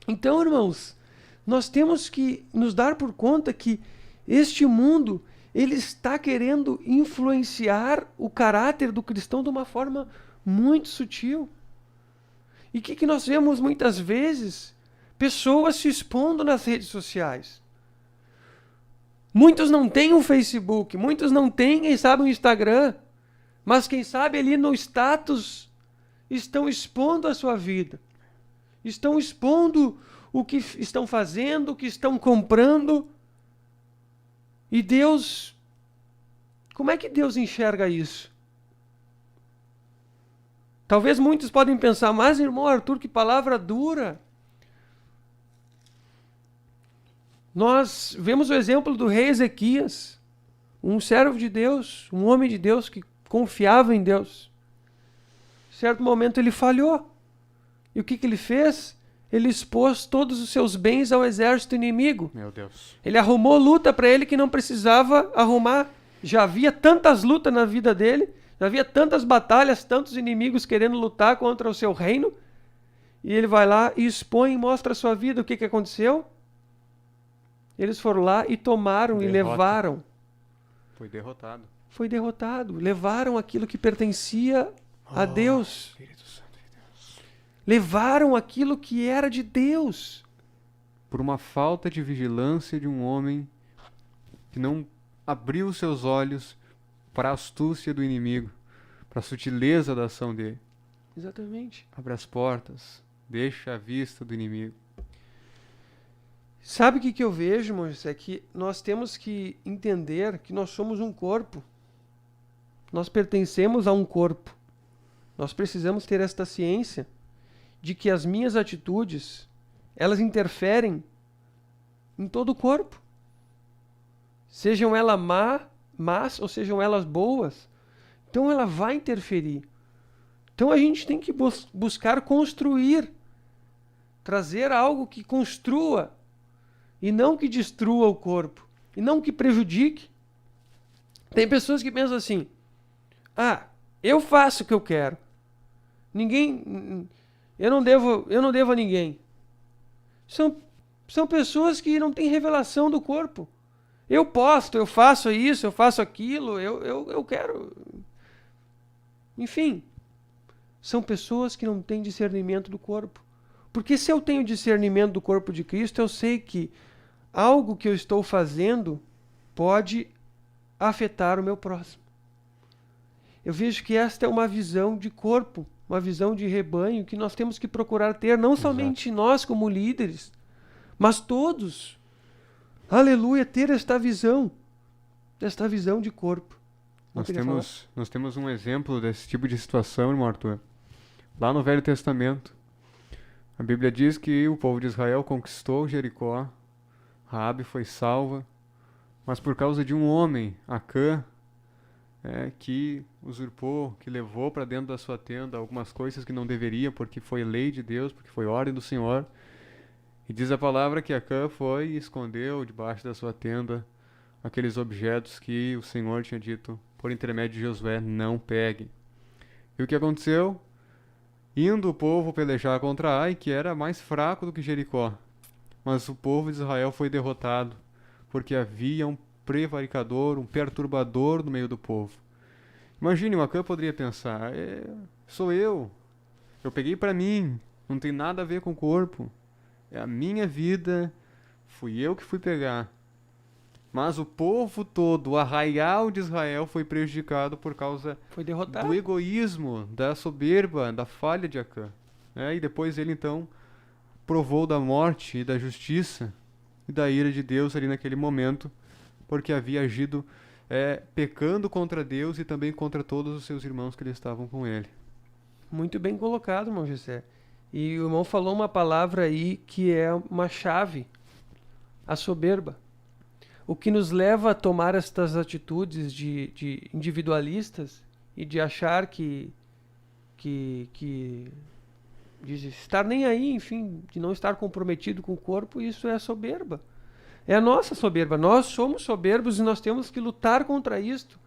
Speaker 2: Então, irmãos, nós temos que nos dar por conta que este mundo, ele está querendo influenciar o caráter do cristão de uma forma muito sutil. E o que nós vemos muitas vezes? Pessoas se expondo nas redes sociais. Muitos não têm um Facebook, muitos não têm, quem sabe, um Instagram, mas quem sabe ali no status estão expondo a sua vida. Estão expondo o que estão fazendo, o que estão comprando. E Deus, como é que Deus enxerga isso? Talvez muitos podem pensar, mas irmão Arthur, que palavra dura. Nós vemos o exemplo do rei Ezequias, um servo de Deus, um homem de Deus que confiava em Deus. Em certo momento ele falhou. E o que ele fez? Ele expôs todos os seus bens ao exército inimigo.
Speaker 3: Meu Deus.
Speaker 2: Ele arrumou luta para ele que não precisava arrumar. Já havia tantas lutas na vida dele, já havia tantas batalhas, tantos inimigos querendo lutar contra o seu reino. E ele vai lá e expõe e mostra a sua vida. O que aconteceu? Eles foram lá e tomaram e levaram.
Speaker 3: Foi derrotado.
Speaker 2: Foi derrotado. Levaram aquilo que pertencia a Deus.
Speaker 3: Espírito Santo de Deus.
Speaker 2: Levaram aquilo que era de Deus.
Speaker 3: Por uma falta de vigilância de um homem que não abriu os seus olhos para a astúcia do inimigo, para a sutileza da ação dele.
Speaker 2: Exatamente.
Speaker 3: Abre as portas, deixa a vista do inimigo.
Speaker 2: Sabe o que eu vejo, irmãos? É que nós temos que entender que nós somos um corpo. nós pertencemos a um corpo. Nós precisamos ter esta ciência de que as minhas atitudes, elas interferem em todo o corpo. Sejam elas más ou sejam elas boas. Então ela vai interferir. Então a gente tem que buscar construir, trazer algo que construa e não que destrua o corpo, e não que prejudique. Tem pessoas que pensam assim: eu faço o que eu quero. Eu não devo a ninguém. São pessoas que não têm revelação do corpo. Eu posto, eu faço isso, eu faço aquilo, eu quero. Enfim, são pessoas que não têm discernimento do corpo. Porque se eu tenho discernimento do corpo de Cristo, eu sei que algo que eu estou fazendo pode afetar o meu próximo. Eu vejo que esta é uma visão de corpo, uma visão de rebanho que nós temos que procurar ter, não somente nós como líderes, mas todos. Aleluia, ter esta visão de corpo.
Speaker 3: Nós temos um exemplo desse tipo de situação, irmão Arthur. Lá no Velho Testamento, a Bíblia diz que o povo de Israel conquistou Jericó, Raabe foi salva, mas por causa de um homem, Acã, que usurpou, que levou para dentro da sua tenda algumas coisas que não deveria, porque foi lei de Deus, porque foi ordem do Senhor. E diz a palavra que Acã foi e escondeu debaixo da sua tenda aqueles objetos que o Senhor tinha dito, por intermédio de Josué, não pegue. E o que aconteceu? Indo o povo pelejar contra Ai, que era mais fraco do que Jericó. Mas o povo de Israel foi derrotado, porque havia um prevaricador, um perturbador no meio do povo. Imagine, o Acã poderia pensar: sou eu peguei para mim, não tem nada a ver com o corpo, é a minha vida, fui eu que fui pegar. Mas o povo todo, o arraial de Israel, foi prejudicado por causa do egoísmo, da soberba, da falha de Acã. E depois ele então provou da morte e da justiça e da ira de Deus ali naquele momento, porque havia agido pecando contra Deus e também contra todos os seus irmãos que estavam com ele.
Speaker 2: Muito bem colocado, irmão José. E o irmão falou uma palavra aí que é uma chave: a soberba. O que nos leva a tomar estas atitudes de individualistas e de achar que de estar nem aí, enfim, de não estar comprometido com o corpo, isso é soberba. É a nossa soberba. Nós somos soberbos e nós temos que lutar contra isto.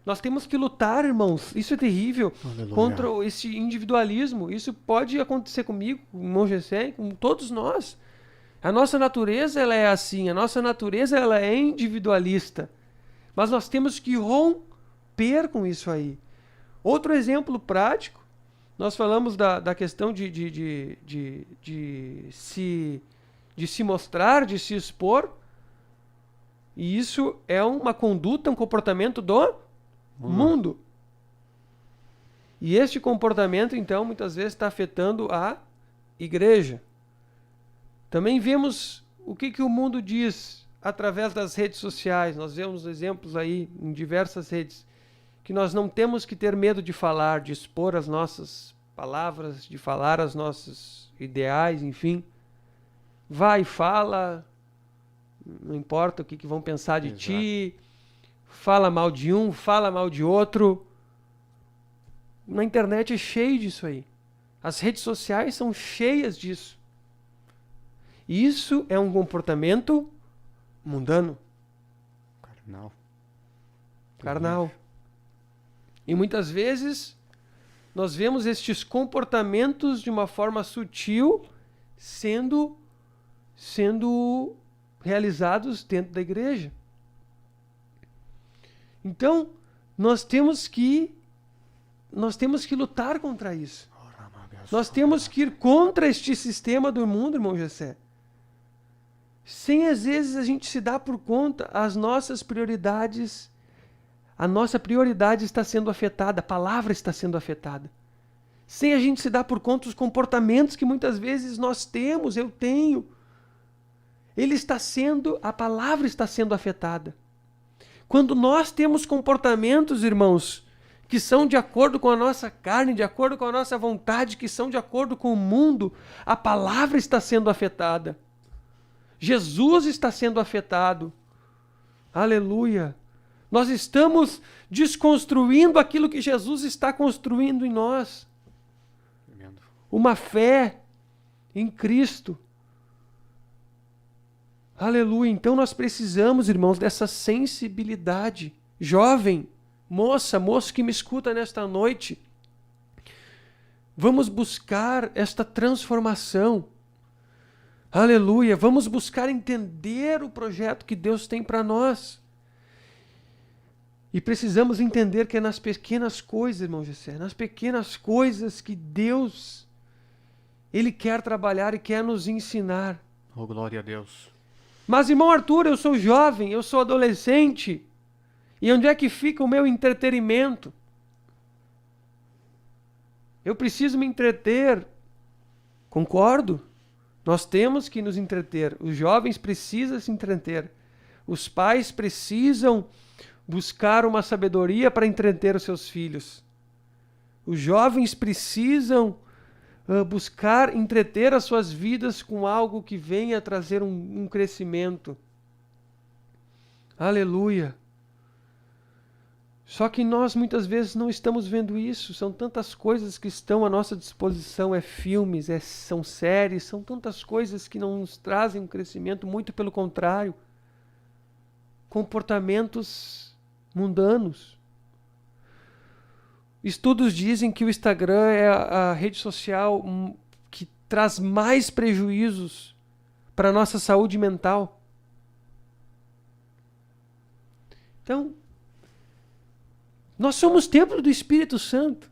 Speaker 2: Nós temos que lutar, irmãos, isso é terrível, contra esse individualismo. Isso pode acontecer comigo, com o irmão Gessé, com todos nós. A nossa natureza ela é assim, a nossa natureza ela é individualista. Mas nós temos que romper com isso aí. Outro exemplo prático, nós falamos da questão de se mostrar, de se expor. E isso é uma conduta, um comportamento do mundo. E este comportamento, então, muitas vezes está afetando a igreja. Também vemos o que o mundo diz através das redes sociais. Nós vemos exemplos aí em diversas redes, que nós não temos que ter medo de falar, de expor as nossas palavras, de falar os nossos ideais, enfim. Vai e fala, não importa o que vão pensar de ti, fala mal de um, fala mal de outro. Na internet é cheio disso aí. As redes sociais são cheias disso. Isso é um comportamento mundano. Carnal. E muitas vezes nós vemos estes comportamentos de uma forma sutil sendo realizados dentro da igreja. Então, nós temos que lutar contra isso. Nós temos que ir contra este sistema do mundo, irmão Jessé. Sem às vezes a gente se dar por conta, as nossas prioridades, a nossa prioridade está sendo afetada, a palavra está sendo afetada. Sem a gente se dar por conta, os comportamentos que muitas vezes nós temos, eu tenho, a palavra está sendo afetada. Quando nós temos comportamentos, irmãos, que são de acordo com a nossa carne, de acordo com a nossa vontade, que são de acordo com o mundo, a palavra está sendo afetada. Jesus está sendo afetado. Aleluia. Nós estamos desconstruindo aquilo que Jesus está construindo em nós.
Speaker 3: Tremendo.
Speaker 2: Uma fé em Cristo. Aleluia. Então nós precisamos, irmãos, dessa sensibilidade. Jovem, moça, moço que me escuta nesta noite, vamos buscar esta transformação. Aleluia. Vamos buscar entender o projeto que Deus tem para nós. E precisamos entender que é nas pequenas coisas, irmão Jessé, nas pequenas coisas que Deus, Ele quer trabalhar e quer nos ensinar.
Speaker 3: Oh, glória a Deus.
Speaker 2: Mas, irmão Arthur, eu sou jovem, eu sou adolescente. E onde é que fica o meu entretenimento? Eu preciso me entreter. Concordo. Nós temos que nos entreter. Os jovens precisam se entreter. Os pais precisam buscar uma sabedoria para entreter os seus filhos. Os jovens precisam buscar entreter as suas vidas com algo que venha trazer um crescimento. Aleluia. Só que nós muitas vezes não estamos vendo isso. São tantas coisas que estão à nossa disposição. É filmes, são séries, são tantas coisas que não nos trazem um crescimento. Muito pelo contrário. Comportamentos mundanos. Estudos dizem que o Instagram é a rede social que traz mais prejuízos para a nossa saúde mental. Então, nós somos templo do Espírito Santo.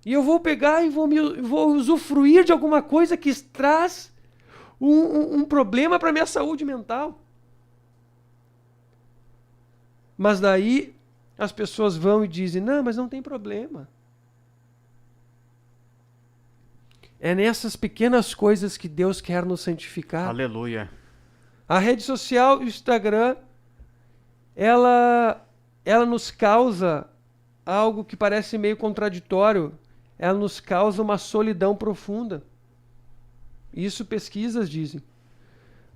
Speaker 2: E eu vou pegar e vou usufruir de alguma coisa que traz um problema para a minha saúde mental. Mas daí as pessoas vão e dizem, não, mas não tem problema. É nessas pequenas coisas que Deus quer nos santificar.
Speaker 3: Aleluia.
Speaker 2: A rede social, o Instagram, ela nos causa algo que parece meio contraditório. Ela nos causa uma solidão profunda. Isso pesquisas dizem.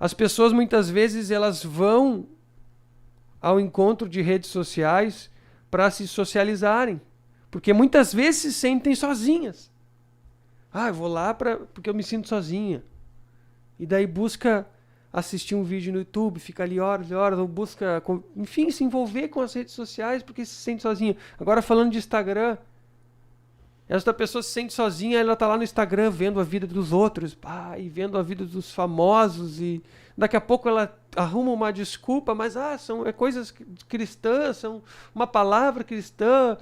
Speaker 2: As pessoas muitas vezes elas vão ao encontro de redes sociais para se socializarem. Porque muitas vezes se sentem sozinhas. Eu vou lá porque eu me sinto sozinha. E daí busca assistir um vídeo no YouTube, fica ali horas e horas, ou busca, enfim, se envolver com as redes sociais porque se sente sozinha. Agora falando de Instagram, essa pessoa se sente sozinha, ela está lá no Instagram vendo a vida dos outros, e vendo a vida dos famosos, e daqui a pouco ela arruma uma desculpa, mas são coisas cristãs, são uma palavra cristã.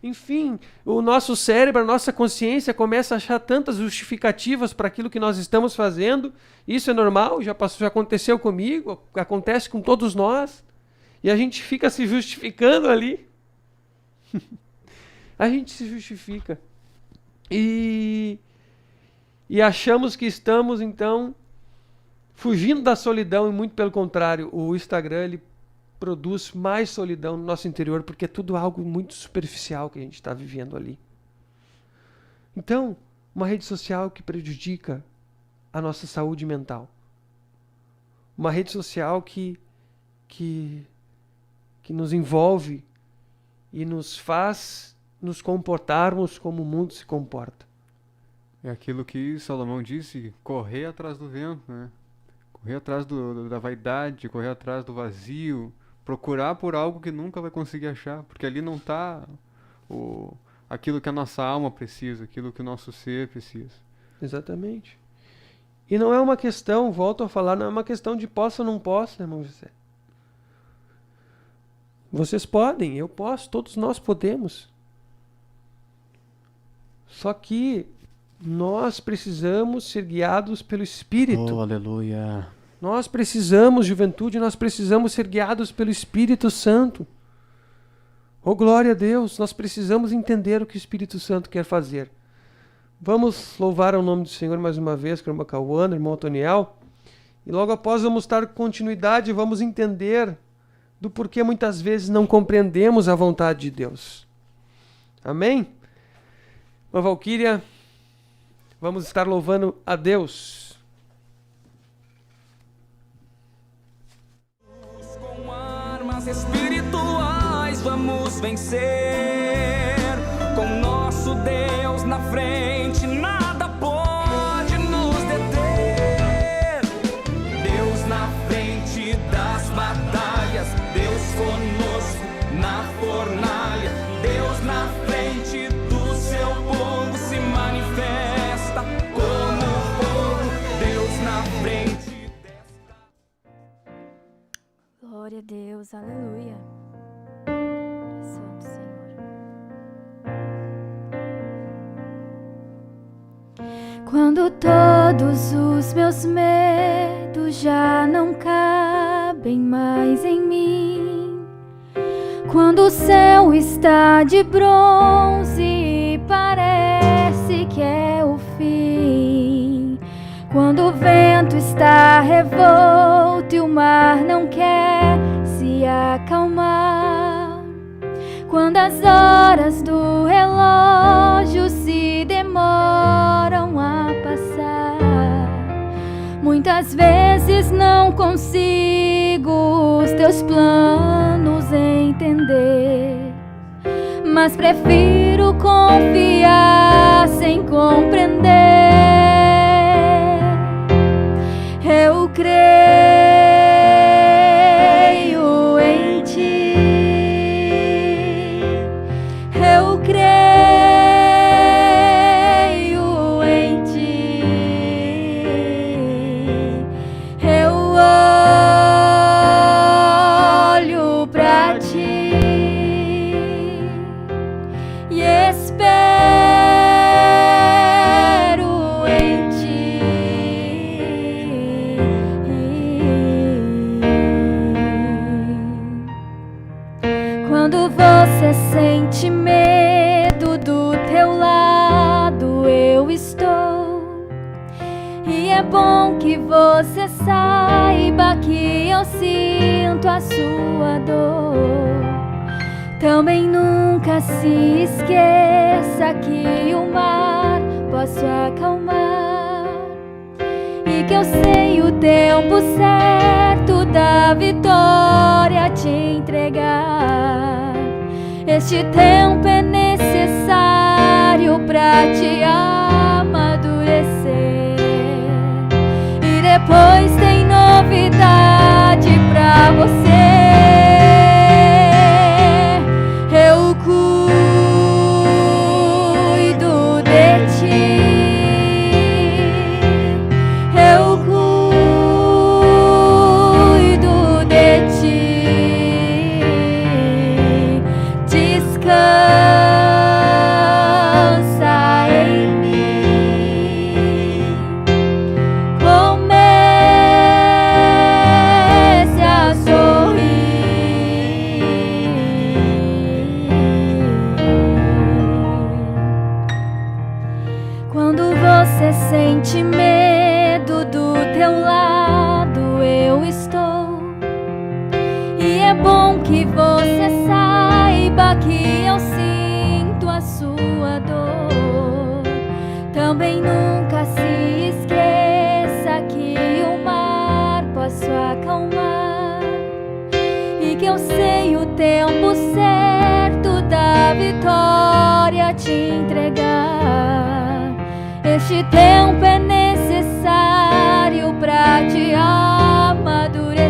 Speaker 2: Enfim, o nosso cérebro, a nossa consciência começa a achar tantas justificativas para aquilo que nós estamos fazendo. Isso é normal, já aconteceu comigo, acontece com todos nós. E a gente fica se justificando ali. A gente se justifica. E achamos que estamos, então, fugindo da solidão, e muito pelo contrário, o Instagram, ele produz mais solidão no nosso interior, porque é tudo algo muito superficial que a gente está vivendo ali. Então, uma rede social que prejudica a nossa saúde mental. Uma rede social que nos envolve e nos faz nos comportarmos como o mundo se comporta.
Speaker 3: É aquilo que Salomão disse, correr atrás do vento, né? Correr atrás da vaidade, correr atrás do vazio, procurar por algo que nunca vai conseguir achar, porque ali não está aquilo que a nossa alma precisa, aquilo que o nosso ser precisa.
Speaker 2: Exatamente. E não é uma questão, volto a falar, não é uma questão de posso ou não posso, irmão José. Vocês podem, eu posso, todos nós podemos. Só que nós precisamos ser guiados pelo Espírito.
Speaker 3: Oh, aleluia.
Speaker 2: Nós precisamos, juventude, nós precisamos ser guiados pelo Espírito Santo. Oh, glória a Deus, nós precisamos entender o que o Espírito Santo quer fazer. Vamos louvar o nome do Senhor mais uma vez, com o irmão Cauana, irmão Antoniel. E logo após vamos dar continuidade, vamos entender do porquê muitas vezes não compreendemos a vontade de Deus. Amém? Uma Valquíria, vamos estar louvando a Deus.
Speaker 1: Com armas espirituais vamos vencer. Com nosso Deus na frente, nada pode nos deter. Deus na frente das batalhas, Deus conosco na fornalha. Deus na frente do seu povo se manifesta como fogo. Deus na frente desta...
Speaker 4: Glória a Deus, aleluia. Santo Senhor. Quando todos os meus medos já não cabem mais em mim, quando o céu está de bronze e parece que é o fim, quando o vento está revolto e o mar não quer se acalmar, quando as horas do relógio se demoram a passar, muitas vezes não consigo os teus planos entender, mas prefiro confiar sem compreender. Eu creio em ti, eu creio em ti, eu olho pra ti e espero em ti. Quando você sente medo, do teu lado eu estou. E é bom que você saiba que eu sinto a sua dor. Também nunca se esqueça que o mar posso acalmar e que eu sei o tempo certo da vitória te entregar. Este tempo é necessário pra te amadurecer e depois tem novidade pra você. Eu cuido de ti, eu cuido de ti. Descansa em mim, comece a sorrir. Quando você sente medo, do teu lado eu estou. E é bom que você saiba que eu sinto a sua dor. Também nunca se esqueça que o mar posso acalmar e que eu sei o tempo certo da vitória te entregar. Este tempo é necessário pra te amadurecer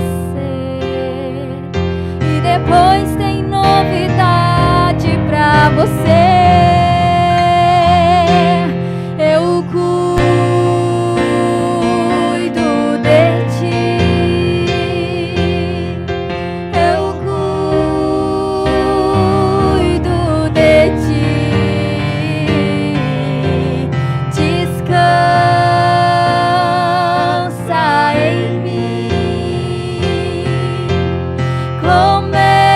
Speaker 4: e depois tem novidade pra você. Eu cuido de ti, eu cuido de ti. Descansa em mim, comece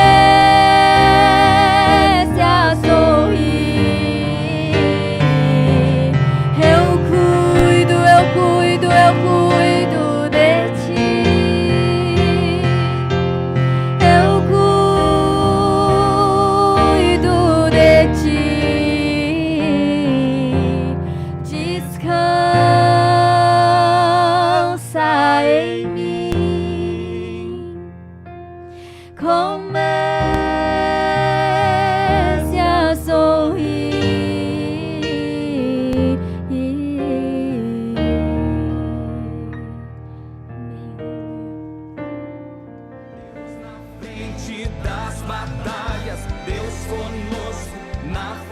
Speaker 4: a sorrir.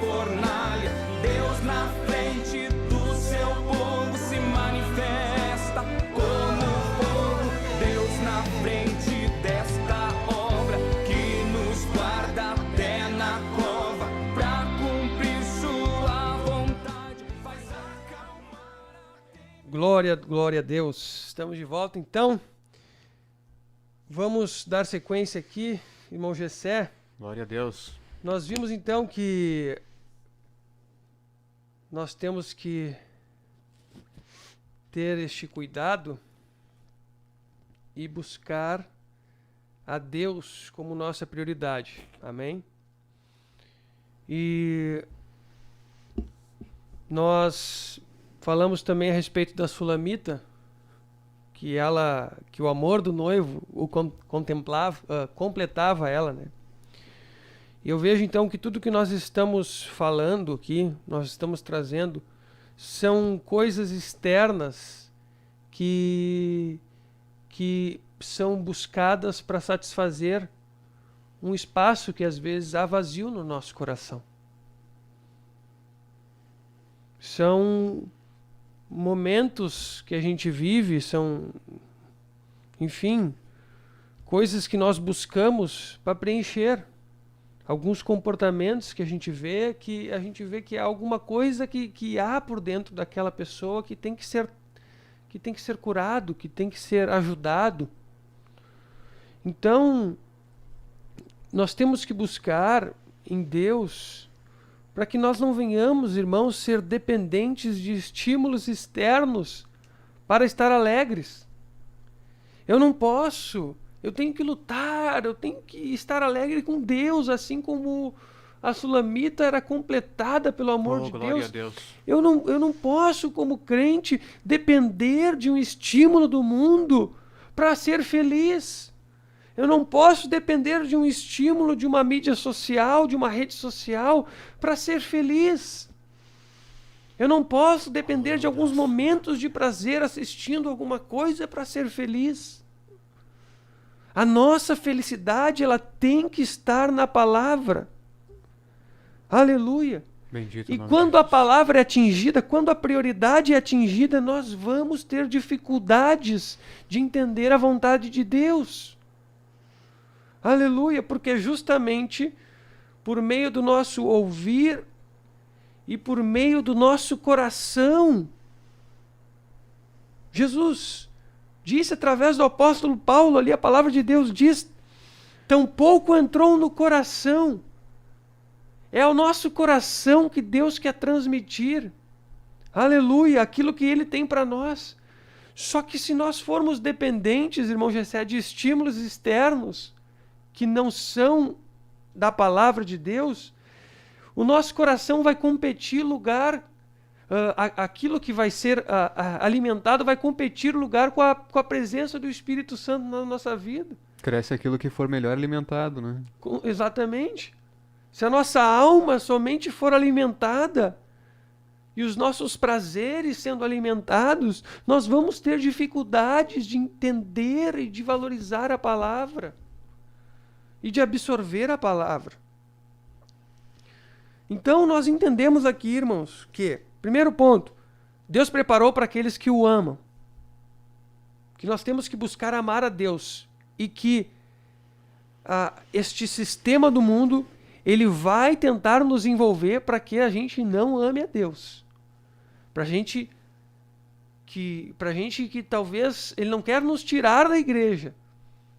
Speaker 1: fornalha. Deus na frente do seu povo se manifesta como fogo. Deus na frente desta obra que nos guarda até na cova, pra cumprir sua vontade, faz acalmar.
Speaker 2: Glória, glória a Deus. Estamos de volta, então. Vamos dar sequência aqui, irmão Gessé.
Speaker 3: Glória a Deus.
Speaker 2: Nós vimos, então, que nós temos que ter este cuidado e buscar a Deus como nossa prioridade. Amém? E nós falamos também a respeito da Sulamita, que o amor do noivo o completava ela, né? E eu vejo então que tudo que nós estamos falando aqui, nós estamos trazendo, são coisas externas que são buscadas para satisfazer um espaço que às vezes há vazio no nosso coração. São momentos que a gente vive, são, enfim, coisas que nós buscamos para preencher. Alguns comportamentos que a gente vê que há alguma coisa que há por dentro daquela pessoa que tem que ser curado, que tem que ser ajudado. Então, nós temos que buscar em Deus para que nós não venhamos, irmãos, ser dependentes de estímulos externos para estar alegres. Eu não posso, eu tenho que lutar, eu tenho que estar alegre com Deus, assim como a Sulamita era completada pelo amor de
Speaker 3: glória
Speaker 2: Deus.
Speaker 3: a Deus.
Speaker 2: Eu não posso, como crente, depender de um estímulo do mundo para ser feliz. Eu não posso depender de um estímulo de uma mídia social, de uma rede social, para ser feliz. Eu não posso depender de alguns momentos de prazer assistindo alguma coisa para ser feliz. A nossa felicidade, ela tem que estar na palavra. Aleluia.
Speaker 3: Bendito
Speaker 2: E
Speaker 3: nome
Speaker 2: quando
Speaker 3: de
Speaker 2: a
Speaker 3: Jesus.
Speaker 2: palavra é atingida, quando a prioridade é atingida, nós vamos ter dificuldades de entender a vontade de Deus. Aleluia, porque justamente por meio do nosso ouvir e por meio do nosso coração, Jesus disse através do apóstolo Paulo, ali a palavra de Deus diz, tampouco entrou no coração. É ao nosso coração que Deus quer transmitir, aleluia, aquilo que Ele tem para nós. Só que se nós formos dependentes, irmão Gessé, de estímulos externos, que não são da palavra de Deus, o nosso coração vai competir lugar, aquilo que vai ser alimentado vai competir lugar com a presença do Espírito Santo na nossa vida.
Speaker 3: Cresce aquilo que for melhor alimentado, né?
Speaker 2: Exatamente. Se a nossa alma somente for alimentada e os nossos prazeres sendo alimentados, nós vamos ter dificuldades de entender e de valorizar a palavra e de absorver a palavra. Então nós entendemos aqui, irmãos, que, primeiro ponto, Deus preparou para aqueles que o amam, que nós temos que buscar amar a Deus e que este sistema do mundo, ele vai tentar nos envolver para que a gente não ame a Deus. Para gente que talvez ele não quer nos tirar da igreja.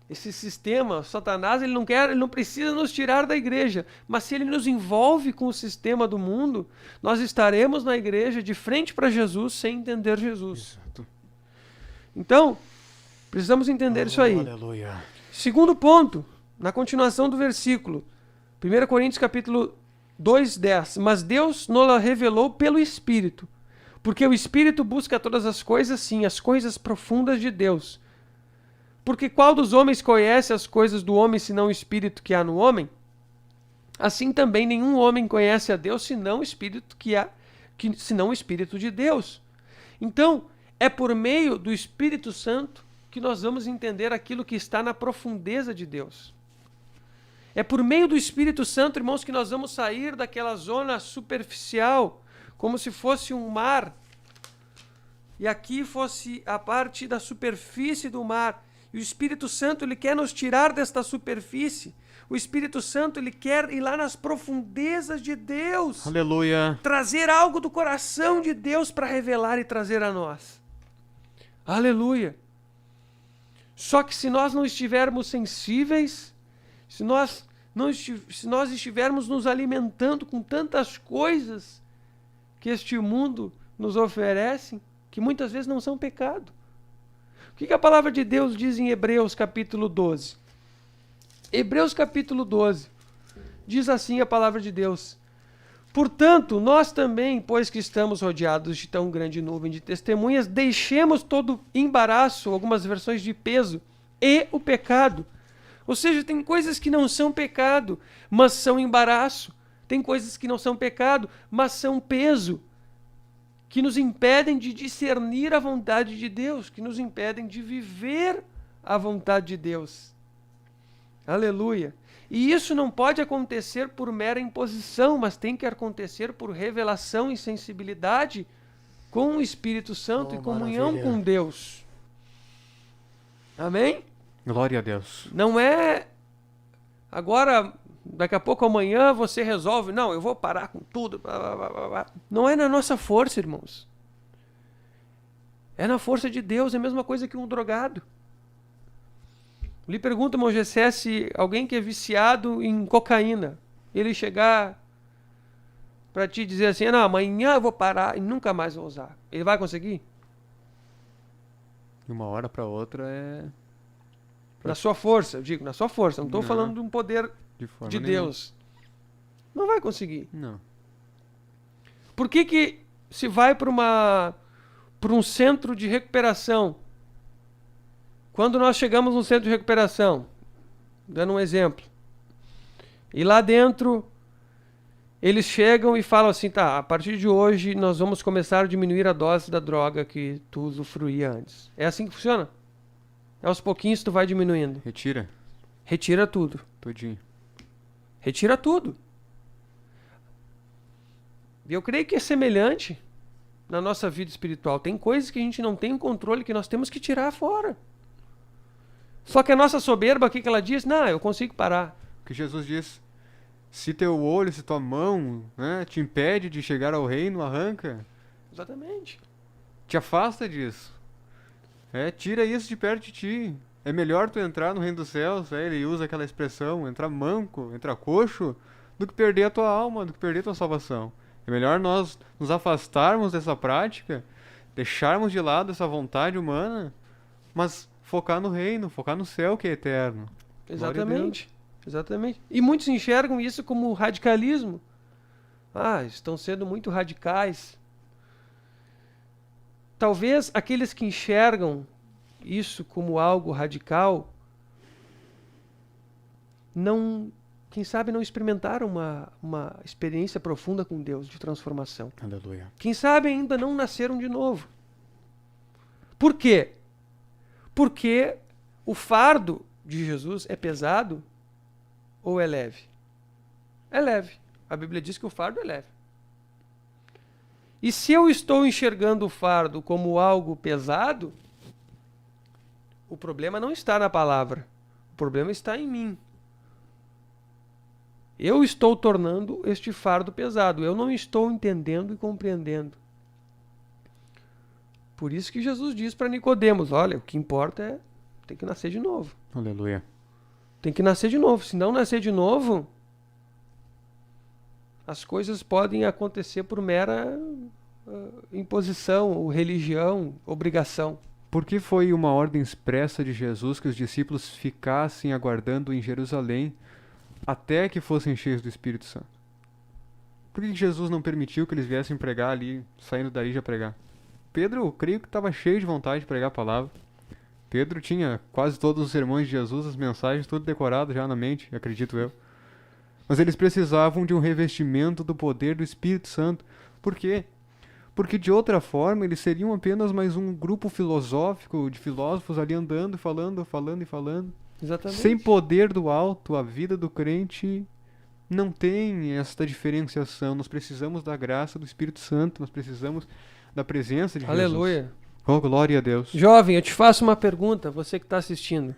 Speaker 2: Esse sistema, Satanás, ele não precisa nos tirar da igreja, mas se ele nos envolve com o sistema do mundo, nós estaremos na igreja de frente para Jesus sem entender Jesus.
Speaker 3: Exato.
Speaker 2: Então, precisamos entender isso aí.
Speaker 3: Aleluia.
Speaker 2: Segundo ponto, na continuação do versículo, 1 Coríntios capítulo 2:10, mas Deus nos revelou pelo Espírito, porque o Espírito busca todas as coisas, sim, as coisas profundas de Deus. Porque qual dos homens conhece as coisas do homem, senão o Espírito que há no homem? Assim também nenhum homem conhece a Deus, senão o Espírito senão o Espírito de Deus. Então, é por meio do Espírito Santo que nós vamos entender aquilo que está na profundeza de Deus. É por meio do Espírito Santo, irmãos, que nós vamos sair daquela zona superficial, como se fosse um mar. E aqui fosse a parte da superfície do mar. E o Espírito Santo, ele quer nos tirar desta superfície. O Espírito Santo, ele quer ir lá nas profundezas de Deus.
Speaker 3: Aleluia.
Speaker 2: Trazer algo do coração de Deus para revelar e trazer a nós. Aleluia. Só que se nós não estivermos sensíveis, se nós estivermos nos alimentando com tantas coisas que este mundo nos oferece, que muitas vezes não são pecado. O que a palavra de Deus diz em Hebreus capítulo 12? Hebreus capítulo 12 diz assim a palavra de Deus: portanto, nós também, pois que estamos rodeados de tão grande nuvem de testemunhas, deixemos todo embaraço, algumas versões de peso, e o pecado. Ou seja, tem coisas que não são pecado, mas são embaraço. Tem coisas que não são pecado, mas são peso, que nos impedem de discernir a vontade de Deus, que nos impedem de viver a vontade de Deus. Aleluia. E isso não pode acontecer por mera imposição, mas tem que acontecer por revelação e sensibilidade com o Espírito Santo e comunhão com Deus. Amém?
Speaker 3: Glória a Deus.
Speaker 2: Não é agora, daqui a pouco, amanhã, você resolve, não, eu vou parar com tudo. Blá, blá, blá, blá. Não é na nossa força, irmãos. É na força de Deus, é a mesma coisa que um drogado. Lhe pergunta, irmão Gessé, se alguém que é viciado em cocaína, ele chegar para te dizer assim, não, amanhã eu vou parar e nunca mais vou usar. Ele vai conseguir?
Speaker 3: De uma hora para outra é...
Speaker 2: Na sua força, eu digo, na sua força. Não estou
Speaker 3: Não.
Speaker 2: falando de um poder
Speaker 3: de forma
Speaker 2: de
Speaker 3: nenhuma.
Speaker 2: Deus. Não vai conseguir.
Speaker 3: Não.
Speaker 2: Por que se vai para um centro de recuperação? Quando nós chegamos num centro de recuperação, dando um exemplo, e lá dentro eles chegam e falam assim, tá, a partir de hoje nós vamos começar a diminuir a dose da droga que tu usufruía antes. É assim que funciona? É aos pouquinhos tu vai diminuindo.
Speaker 3: Retira.
Speaker 2: Retira tudo.
Speaker 3: Todinho.
Speaker 2: Retira tudo. E eu creio que é semelhante na nossa vida espiritual. Tem coisas que a gente não tem controle, que nós temos que tirar fora. Só que a nossa soberba, o que ela diz? Não, eu consigo parar.
Speaker 3: Que Jesus diz, se teu olho, se tua mão, né, te impede de chegar ao reino, arranca.
Speaker 2: Exatamente.
Speaker 3: Te afasta disso. Tira isso de perto de ti. É melhor tu entrar no reino dos céus, ele usa aquela expressão, entrar manco, entrar coxo, do que perder a tua alma, do que perder a tua salvação. É melhor nós nos afastarmos dessa prática, deixarmos de lado essa vontade humana, mas focar no reino, focar no céu que é eterno.
Speaker 2: Exatamente. Exatamente. E muitos enxergam isso como radicalismo. Ah, estão sendo muito radicais. Talvez aqueles que enxergam isso como algo radical, quem sabe não experimentaram uma experiência profunda com Deus de transformação.
Speaker 3: Aleluia.
Speaker 2: Quem sabe ainda não nasceram de novo. Por quê? Porque o fardo de Jesus é pesado ou é leve? É leve. A Bíblia diz que o fardo é leve. E se eu estou enxergando o fardo como algo pesado, o problema não está na palavra. O problema está em mim. Eu estou tornando este fardo pesado. Eu não estou entendendo e compreendendo. Por isso que Jesus diz para Nicodemos, olha, o que importa é tem que nascer de novo.
Speaker 3: Aleluia.
Speaker 2: Tem que nascer de novo. Se não nascer de novo, as coisas podem acontecer por mera imposição, ou religião, obrigação.
Speaker 3: Por que foi uma ordem expressa de Jesus que os discípulos ficassem aguardando em Jerusalém até que fossem cheios do Espírito Santo? Por que Jesus não permitiu que eles viessem pregar ali, saindo daí já pregar? Pedro, eu creio que estava cheio de vontade de pregar a palavra. Pedro tinha quase todos os sermões de Jesus, as mensagens, tudo decorado já na mente, acredito eu. Mas eles precisavam de um revestimento do poder do Espírito Santo. Por quê? Porque de outra forma eles seriam apenas mais um grupo filosófico de filósofos ali andando, falando.
Speaker 2: Exatamente.
Speaker 3: Sem poder do alto, a vida do crente não tem esta diferenciação. Nós precisamos da graça do Espírito Santo, nós precisamos da presença de Jesus.
Speaker 2: Aleluia.
Speaker 3: Oh, glória a Deus.
Speaker 2: Jovem, eu te faço uma pergunta, você que está assistindo.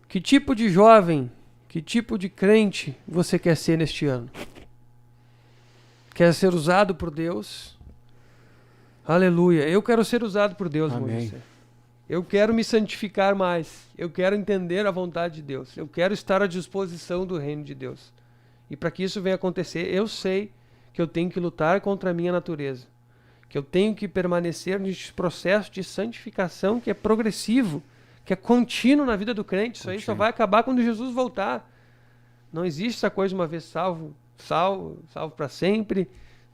Speaker 2: Que tipo de jovem, que tipo de crente você quer ser neste ano? Quer ser usado por Deus? Aleluia. Eu quero ser usado por Deus, irmão
Speaker 3: Amém.
Speaker 2: José. Eu quero me santificar mais. Eu quero entender a vontade de Deus. Eu quero estar à disposição do reino de Deus. E para que isso venha acontecer, eu sei que eu tenho que lutar contra a minha natureza. Que eu tenho que permanecer neste processo de santificação que é progressivo, que é contínuo na vida do crente. Isso aí só vai acabar quando Jesus voltar. Não existe essa coisa de uma vez salvo para sempre.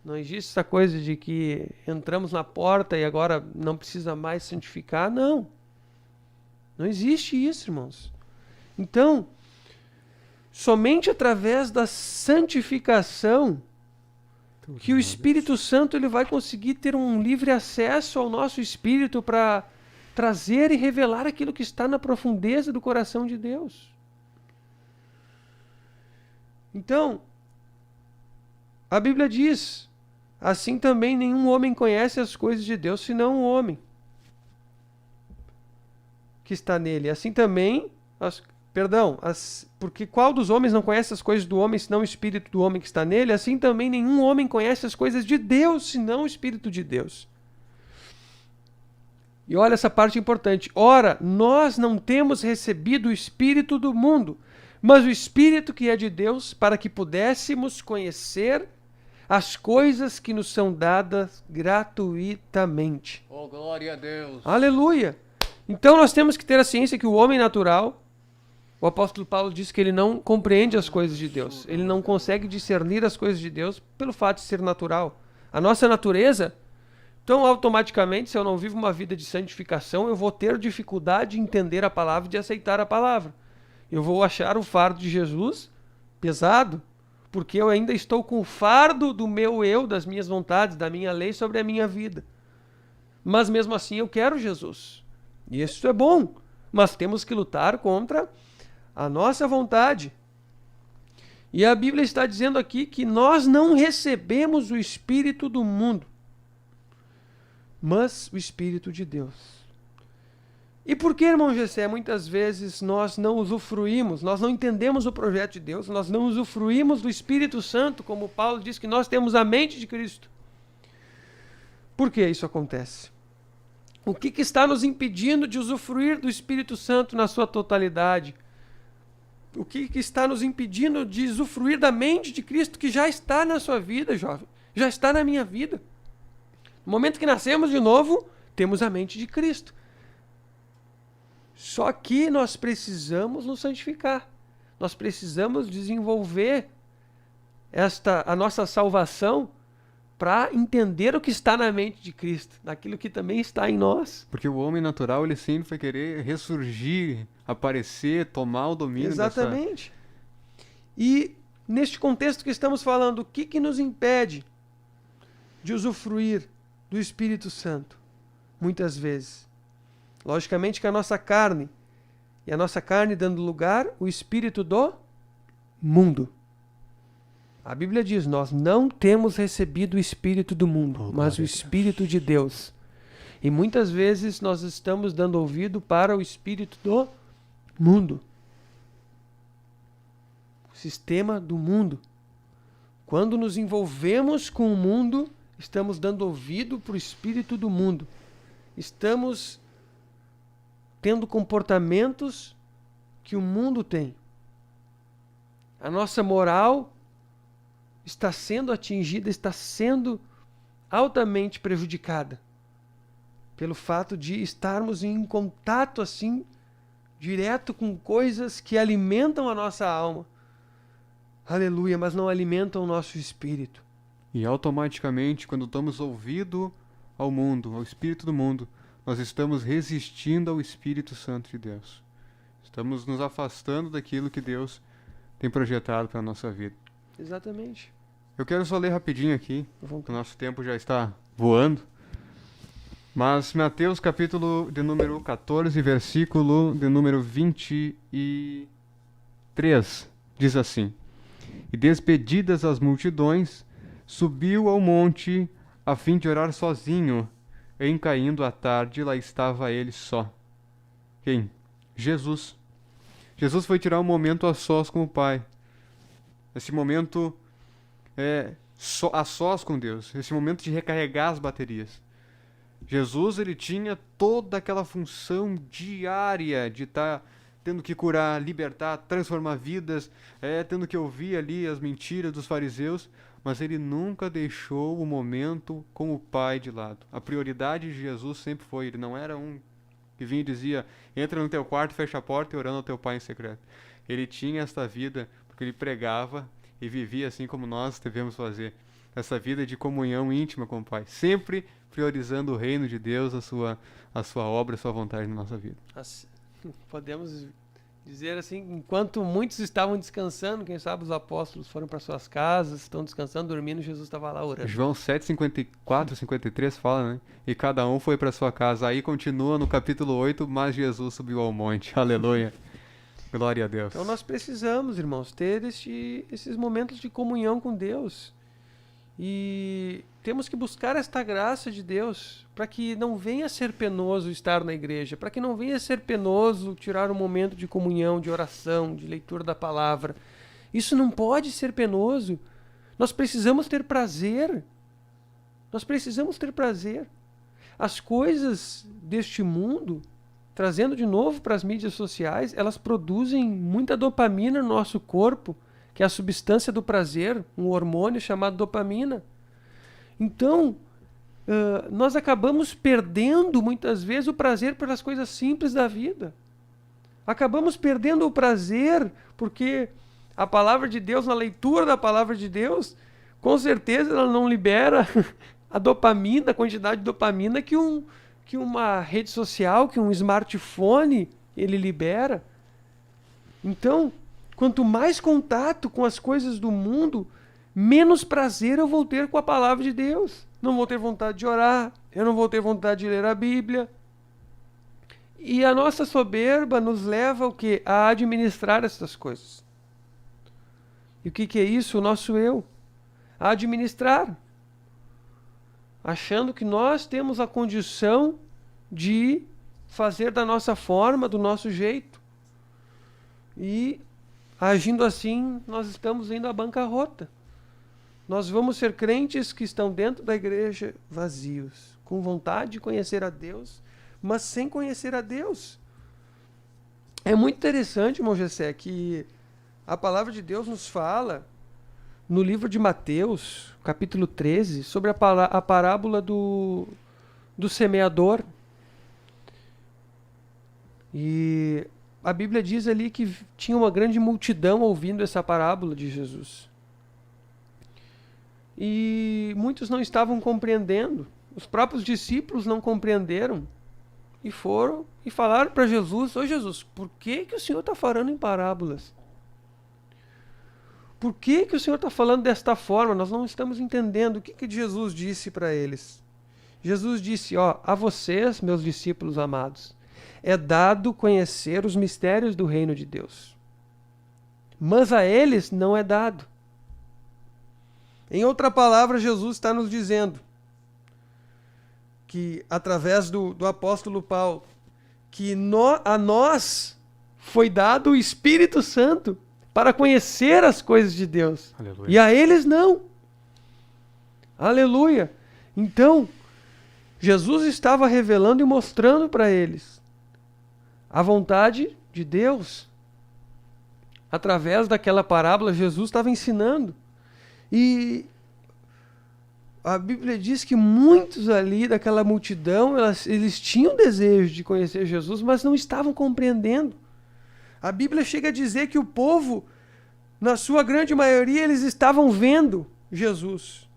Speaker 2: Não existe essa coisa de que entramos na porta e agora não precisa mais santificar. Não. Não existe isso, irmãos. Então, somente através da santificação que o Espírito Santo ele vai conseguir ter um livre acesso ao nosso espírito para trazer e revelar aquilo que está na profundeza do coração de Deus. Então, a Bíblia diz: assim também nenhum homem conhece as coisas de Deus, senão o homem que está nele. Assim também, porque qual dos homens não conhece as coisas do homem, senão o Espírito do homem que está nele? Assim também nenhum homem conhece as coisas de Deus, senão o Espírito de Deus. E olha essa parte importante. Ora, nós não temos recebido o Espírito do mundo, mas o Espírito que é de Deus, para que pudéssemos conhecer as coisas que nos são dadas gratuitamente.
Speaker 3: Oh, glória a Deus.
Speaker 2: Aleluia! Então nós temos que ter a ciência que o homem natural, o apóstolo Paulo diz que ele não compreende as coisas de Deus. Ele não consegue discernir as coisas de Deus pelo fato de ser natural. A nossa natureza, então automaticamente, se eu não vivo uma vida de santificação, eu vou ter dificuldade de entender a palavra e de aceitar a palavra. Eu vou achar o fardo de Jesus pesado, porque eu ainda estou com o fardo do meu eu, das minhas vontades, da minha lei sobre a minha vida. Mas mesmo assim eu quero Jesus. E isso é bom, mas temos que lutar contra a nossa vontade. E a Bíblia está dizendo aqui que nós não recebemos o Espírito do mundo, mas o Espírito de Deus. E por que, irmão Gessé, muitas vezes nós não usufruímos, nós não entendemos o projeto de Deus, nós não usufruímos do Espírito Santo, como Paulo diz que nós temos a mente de Cristo? Por que isso acontece? O que está nos impedindo de usufruir do Espírito Santo na sua totalidade? O que está nos impedindo de usufruir da mente de Cristo que já está na sua vida, jovem? Já está na minha vida. No momento que nascemos de novo, temos a mente de Cristo. Só que nós precisamos nos santificar. Nós precisamos desenvolver a nossa salvação para entender o que está na mente de Cristo, daquilo que também está em nós.
Speaker 3: Porque o homem natural, ele sempre vai querer ressurgir, aparecer, tomar o domínio.
Speaker 2: Exatamente. E neste contexto que estamos falando, o que nos impede de usufruir do Espírito Santo? Muitas vezes. Logicamente que a nossa carne, e a nossa carne dando lugar, o espírito do mundo. A Bíblia diz, nós não temos recebido o Espírito do mundo, mas o Espírito de Deus. E muitas vezes nós estamos dando ouvido para o Espírito do mundo. O sistema do mundo. Quando nos envolvemos com o mundo, estamos dando ouvido para o Espírito do mundo. Estamos tendo comportamentos que o mundo tem. A nossa moral está sendo atingida, está sendo altamente prejudicada pelo fato de estarmos em contato assim direto com coisas que alimentam a nossa alma. Aleluia, mas não alimentam o nosso espírito.
Speaker 3: E automaticamente, quando damos ouvido ao mundo, ao espírito do mundo, nós estamos resistindo ao Espírito Santo de Deus. Estamos nos afastando daquilo que Deus tem projetado para a nossa vida.
Speaker 2: Exatamente.
Speaker 3: Eu quero só ler rapidinho aqui, porque o nosso tempo já está voando. Mas Mateus capítulo de número 14, versículo de número 23, diz assim: E despedidas as multidões, subiu ao monte a fim de orar sozinho. Em caindo a tarde, lá estava ele só. Quem? Jesus. Jesus foi tirar um momento a sós com o Pai. Esse momento a sós com Deus. Esse momento de recarregar as baterias. Jesus, ele tinha toda aquela função diária de estar tendo que curar, libertar, transformar vidas, tendo que ouvir ali as mentiras dos fariseus, mas ele nunca deixou o momento com o Pai de lado. A prioridade de Jesus sempre foi, ele não era um que vinha e dizia, entra no teu quarto, fecha a porta e orando ao teu Pai em secreto. Ele tinha esta vida porque ele pregava e vivia assim como nós devemos fazer. Essa vida de comunhão íntima com o Pai, sempre priorizando o reino de Deus, a sua obra, a sua vontade na nossa vida.
Speaker 2: Podemos dizer assim, enquanto muitos estavam descansando, quem sabe os apóstolos foram para suas casas, estão descansando, dormindo, Jesus estava lá orando.
Speaker 3: João 7:54, 53 fala, né? E cada um foi para sua casa. Aí continua no capítulo 8, mas Jesus subiu ao monte. Aleluia. Glória a Deus.
Speaker 2: Então nós precisamos, irmãos, ter esses momentos de comunhão com Deus. E temos que buscar esta graça de Deus para que não venha a ser penoso estar na igreja, para que não venha a ser penoso tirar um momento de comunhão, de oração, de leitura da palavra. Isso não pode ser penoso. Nós precisamos ter prazer. Nós precisamos ter prazer. As coisas deste mundo, trazendo de novo para as mídias sociais, elas produzem muita dopamina no nosso corpo, que é a substância do prazer, um hormônio chamado dopamina. Então, nós acabamos perdendo muitas vezes o prazer pelas coisas simples da vida. Acabamos perdendo o prazer porque a palavra de Deus, na leitura da palavra de Deus, com certeza ela não libera a dopamina, a quantidade de dopamina que uma rede social, que um smartphone ele libera. Então, quanto mais contato com as coisas do mundo, menos prazer eu vou ter com a palavra de Deus. Não vou ter vontade de orar, eu não vou ter vontade de ler a Bíblia. E a nossa soberba nos leva ao quê? A administrar essas coisas. E o que é isso? O nosso eu. A administrar. Achando que nós temos a condição de fazer da nossa forma, do nosso jeito. E agindo assim, nós estamos indo à bancarrota. Nós vamos ser crentes que estão dentro da igreja vazios, com vontade de conhecer a Deus, mas sem conhecer a Deus. É muito interessante, irmão Gessé, que a palavra de Deus nos fala no livro de Mateus, capítulo 13, sobre a parábola do semeador. E a Bíblia diz ali que tinha uma grande multidão ouvindo essa parábola de Jesus. E muitos não estavam compreendendo. Os próprios discípulos não compreenderam. E foram e falaram para Jesus: Ô Jesus, por que o Senhor está falando em parábolas? Por que o Senhor está falando desta forma? Nós não estamos entendendo. O que Jesus disse para eles? Jesus disse: a vocês, meus discípulos amados, é dado conhecer os mistérios do reino de Deus. Mas a eles não é dado. Em outra palavra, Jesus está nos dizendo que, através do apóstolo Paulo, que a nós foi dado o Espírito Santo para conhecer as coisas de Deus.
Speaker 3: Aleluia.
Speaker 2: E a eles não. Aleluia. Então, Jesus estava revelando e mostrando para eles a vontade de Deus. Através daquela parábola, Jesus estava ensinando. E a Bíblia diz que muitos ali daquela multidão, eles tinham desejo de conhecer Jesus, mas não estavam compreendendo. A Bíblia chega a dizer que o povo, na sua grande maioria, eles estavam vendo Jesus.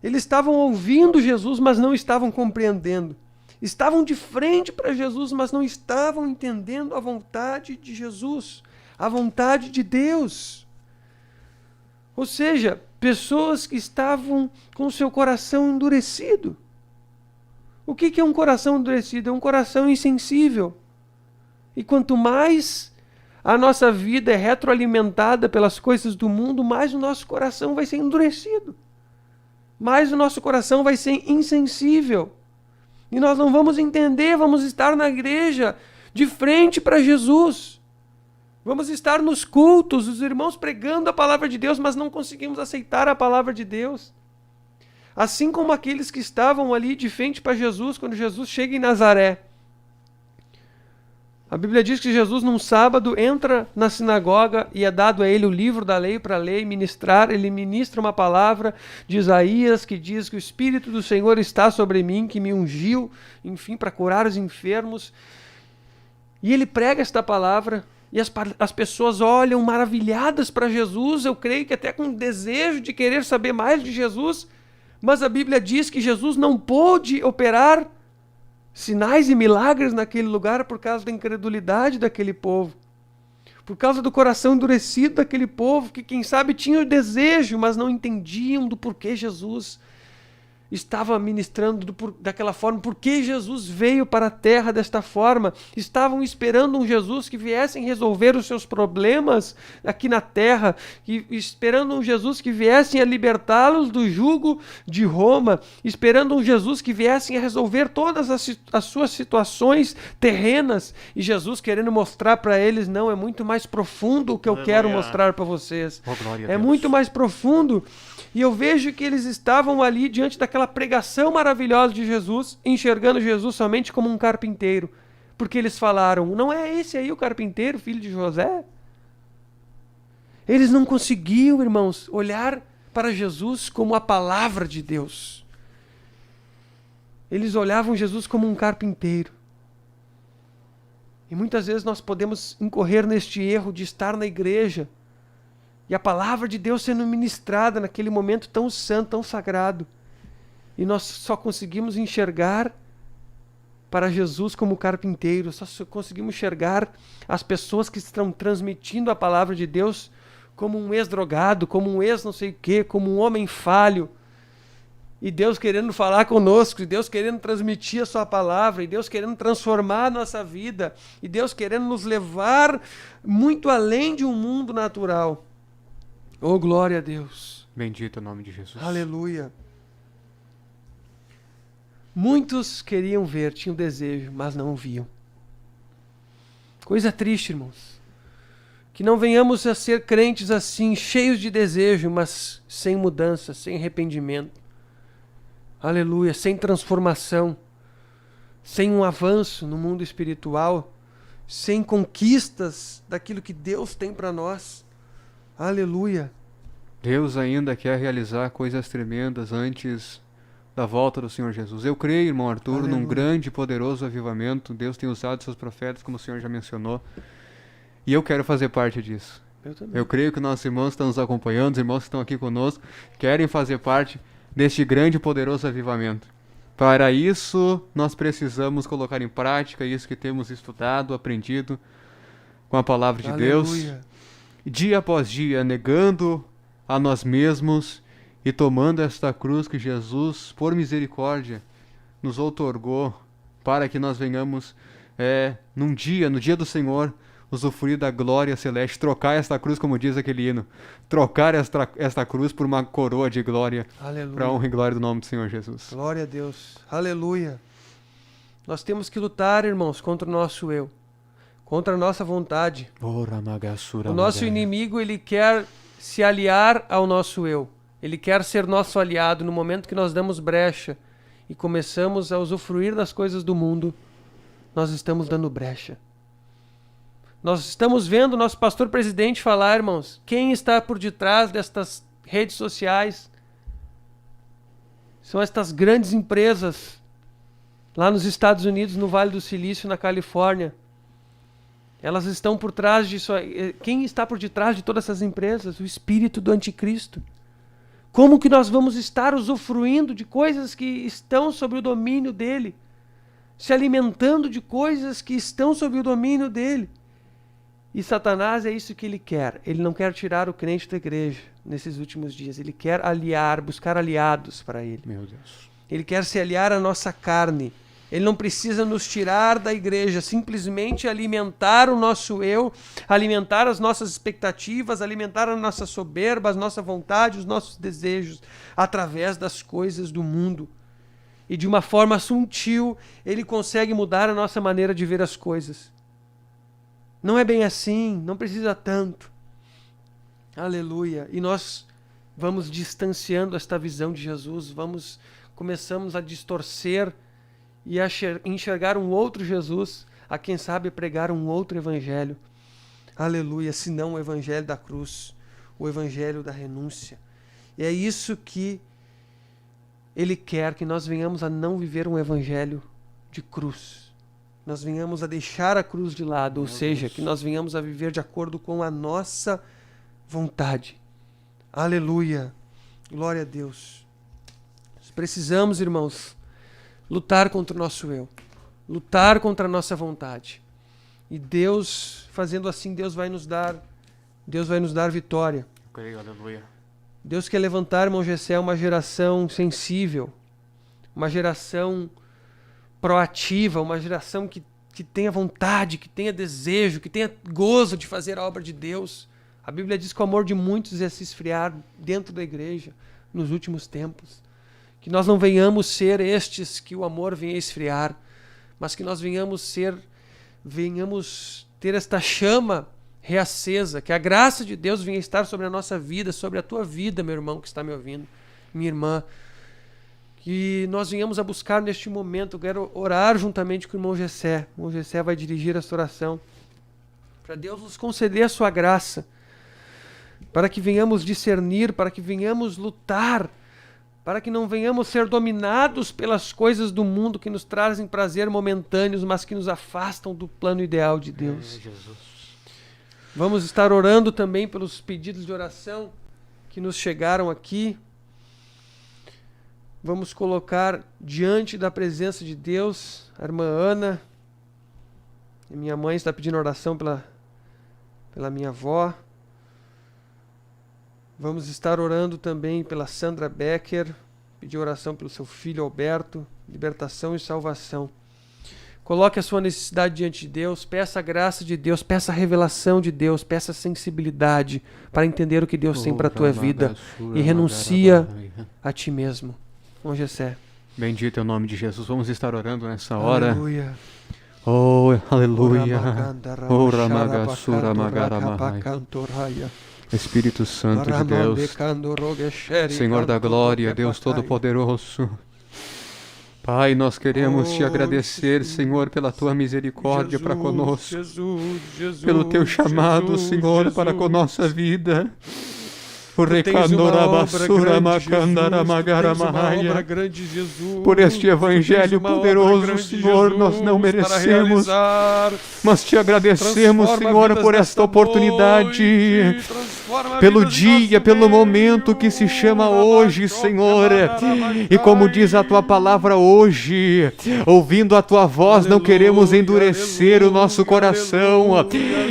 Speaker 2: Eles estavam ouvindo Jesus, mas não estavam compreendendo. Estavam de frente para Jesus, mas não estavam entendendo a vontade de Jesus, a vontade de Deus. Ou seja, pessoas que estavam com seu coração endurecido. O que é um coração endurecido? É um coração insensível. E quanto mais a nossa vida é retroalimentada pelas coisas do mundo, mais o nosso coração vai ser endurecido. Mais o nosso coração vai ser insensível. E nós não vamos entender, vamos estar na igreja de frente para Jesus. Vamos estar nos cultos, os irmãos pregando a palavra de Deus, mas não conseguimos aceitar a palavra de Deus. Assim como aqueles que estavam ali de frente para Jesus, quando Jesus chega em Nazaré. A Bíblia diz que Jesus, num sábado, entra na sinagoga e é dado a ele o livro da lei para ler e ministrar. Ele ministra uma palavra de Isaías que diz que o Espírito do Senhor está sobre mim, que me ungiu, enfim, para curar os enfermos. E ele prega esta palavra e as pessoas olham maravilhadas para Jesus, eu creio que até com desejo de querer saber mais de Jesus, mas a Bíblia diz que Jesus não pôde operar sinais e milagres naquele lugar por causa da incredulidade daquele povo. Por causa do coração endurecido daquele povo, que quem sabe tinha o desejo, mas não entendiam do porquê Jesus estava ministrando daquela forma, porque Jesus veio para a terra desta forma. Estavam esperando um Jesus que viesse resolver os seus problemas aqui na terra, esperando um Jesus que viesse a libertá-los do jugo de Roma, esperando um Jesus que viesse a resolver todas as suas situações terrenas, e Jesus querendo mostrar para eles, não, é muito mais profundo o que eu quero mostrar para vocês. É muito mais profundo. E eu vejo que eles estavam ali diante daquela pregação maravilhosa de Jesus, enxergando Jesus somente como um carpinteiro. Porque eles falaram, não é esse aí o carpinteiro, filho de José? Eles não conseguiam, irmãos, olhar para Jesus como a palavra de Deus. Eles olhavam Jesus como um carpinteiro. E muitas vezes nós podemos incorrer neste erro de estar na igreja e a palavra de Deus sendo ministrada naquele momento tão santo, tão sagrado. E nós só conseguimos enxergar para Jesus como carpinteiro, só conseguimos enxergar as pessoas que estão transmitindo a palavra de Deus como um ex-drogado, como um ex não sei o quê, como um homem falho. E Deus querendo falar conosco, e Deus querendo transmitir a sua palavra, e Deus querendo transformar a nossa vida, e Deus querendo nos levar muito além de um mundo natural. Oh, glória a Deus.
Speaker 3: Bendito é o nome de Jesus.
Speaker 2: Aleluia. Muitos queriam ver, tinham desejo, mas não viam. Coisa triste, irmãos. Que não venhamos a ser crentes assim, cheios de desejo, mas sem mudança, sem arrependimento. Aleluia, sem transformação, sem um avanço no mundo espiritual, sem conquistas daquilo que Deus tem para nós. Aleluia.
Speaker 3: Deus ainda quer realizar coisas tremendas antes da volta do Senhor Jesus. Eu creio, irmão Arthur,
Speaker 2: Aleluia.
Speaker 3: num grande e poderoso avivamento. Deus tem usado seus profetas, como o Senhor já mencionou. E eu quero fazer parte disso.
Speaker 2: Eu também.
Speaker 3: Eu creio que nossos irmãos que estão nos acompanhando, os irmãos que estão aqui conosco, querem fazer parte deste grande e poderoso avivamento. Para isso, nós precisamos colocar em prática isso que temos estudado, aprendido com a palavra de Deus. Dia após dia, negando a nós mesmos e tomando esta cruz que Jesus, por misericórdia, nos outorgou para que nós venhamos no dia do Senhor, usufruir da glória celeste, trocar esta cruz, como diz aquele hino, trocar esta cruz por uma coroa de glória, para a honra e glória do nome do Senhor Jesus.
Speaker 2: Glória a Deus. Aleluia. Nós temos que lutar, irmãos, contra o nosso eu, contra a nossa vontade. O nosso inimigo, ele quer se aliar ao nosso eu. Ele quer ser nosso aliado no momento que nós damos brecha e começamos a usufruir das coisas do mundo. Nós estamos dando brecha. Nós estamos vendo o nosso pastor presidente falar, irmãos, quem está por detrás destas redes sociais são estas grandes empresas lá nos Estados Unidos, no Vale do Silício, na Califórnia. Elas estão por trás disso. Quem está por detrás de todas essas empresas? O espírito do anticristo. Como que nós vamos estar usufruindo de coisas que estão sob o domínio dele? Se alimentando de coisas que estão sob o domínio dele? E Satanás é isso que ele quer. Ele não quer tirar o crente da igreja nesses últimos dias. Ele quer buscar aliados para ele.
Speaker 3: Meu Deus.
Speaker 2: Ele quer se aliar à nossa carne. Ele não precisa nos tirar da igreja, simplesmente alimentar o nosso eu, alimentar as nossas expectativas, alimentar a nossa soberba, a nossa vontade, os nossos desejos, através das coisas do mundo. E de uma forma sutil, ele consegue mudar a nossa maneira de ver as coisas. Não é bem assim, não precisa tanto. Aleluia. E nós vamos distanciando esta visão de Jesus, começamos a distorcer e a enxergar um outro Jesus, a quem sabe pregar um outro evangelho. Aleluia, senão o evangelho da cruz, o evangelho da renúncia. E é isso que ele quer, que nós venhamos a não viver um evangelho de cruz. Nós venhamos a deixar a cruz de lado, ou seja, que nós venhamos a viver de acordo com a nossa vontade. Aleluia, glória a Deus. Nós precisamos, irmãos, lutar contra o nosso eu, lutar contra a nossa vontade. E Deus, fazendo assim, Deus vai nos dar vitória.
Speaker 3: Creio, aleluia.
Speaker 2: Deus quer levantar, irmão Gessé, uma geração sensível, uma geração proativa, uma geração que tenha vontade, que tenha desejo, que tenha gozo de fazer a obra de Deus. A Bíblia diz que o amor de muitos ia se esfriar dentro da igreja nos últimos tempos. Que nós não venhamos ser estes que o amor venha esfriar, mas que nós venhamos ter esta chama reacesa, que a graça de Deus venha estar sobre a nossa vida, sobre a tua vida, meu irmão que está me ouvindo, minha irmã. Que nós venhamos a buscar neste momento. Eu quero orar juntamente com o irmão Gessé. O irmão Gessé vai dirigir esta oração, para Deus nos conceder a sua graça, para que venhamos discernir, para que venhamos lutar, para que não venhamos ser dominados pelas coisas do mundo que nos trazem prazer momentâneos, mas que nos afastam do plano ideal de Deus. Vamos estar orando também pelos pedidos de oração que nos chegaram aqui. Vamos colocar diante da presença de Deus a irmã Ana. Minha mãe está pedindo oração pela minha avó. Vamos estar orando também pela Sandra Becker, pedir oração pelo seu filho Alberto, libertação e salvação. Coloque a sua necessidade diante de Deus, peça a graça de Deus, peça a revelação de Deus, peça a sensibilidade para entender o que Deus tem para a tua vida e renuncia a ti mesmo. Vamos, Gessé.
Speaker 3: Bendito é o nome de Jesus. Vamos estar orando nessa hora.
Speaker 2: Aleluia.
Speaker 3: Oh, aleluia. Oh, Ramagassura Magaramahai. Espírito Santo de Deus, Senhor da glória, Deus Todo-Poderoso. Pai, nós queremos te agradecer, Senhor, pela tua misericórdia para conosco, pelo teu chamado, Senhor, para com nossa vida. Por este evangelho poderoso, Senhor, nós não merecemos, mas te agradecemos, Senhor, por esta oportunidade, pelo dia, pelo momento que se chama hoje, Senhor. E como diz a tua palavra hoje, ouvindo a tua voz, não queremos endurecer o nosso coração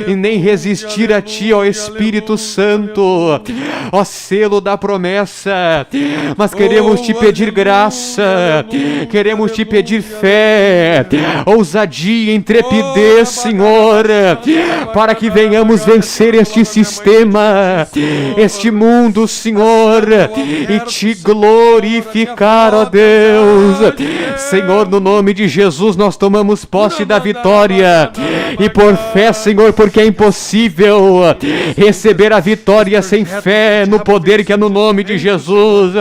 Speaker 3: e nem resistir a ti, ó Espírito Santo, ó selo da promessa, mas queremos te pedir graça, queremos te pedir fé, ousadia, intrepidez, Senhor, para que venhamos vencer este sistema, este mundo, Senhor, e te glorificar, ó Deus. Senhor, no nome de Jesus, nós tomamos posse da vitória, e por fé, Senhor, porque é impossível receber a vitória sem fé no poder que é no nome de Jesus.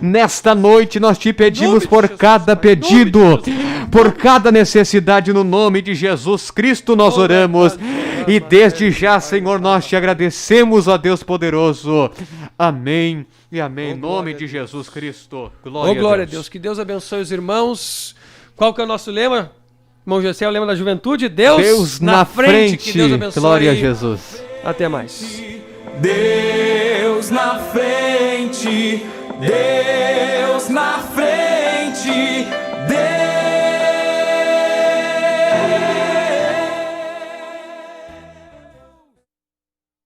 Speaker 3: Nesta noite nós te pedimos por cada pedido, por cada necessidade, no nome de Jesus Cristo nós oramos, e desde já, Senhor, nós te agradecemos, ó Deus poderoso. Amém e amém, em nome de Jesus Cristo.
Speaker 2: Glória a Deus. Que Deus abençoe os irmãos. Qual que é o nosso lema? Irmão Gessé, o lema da juventude? Deus na frente. Que Deus abençoe.
Speaker 3: Glória a Jesus.
Speaker 2: Até mais.
Speaker 1: Deus na frente, Deus na frente.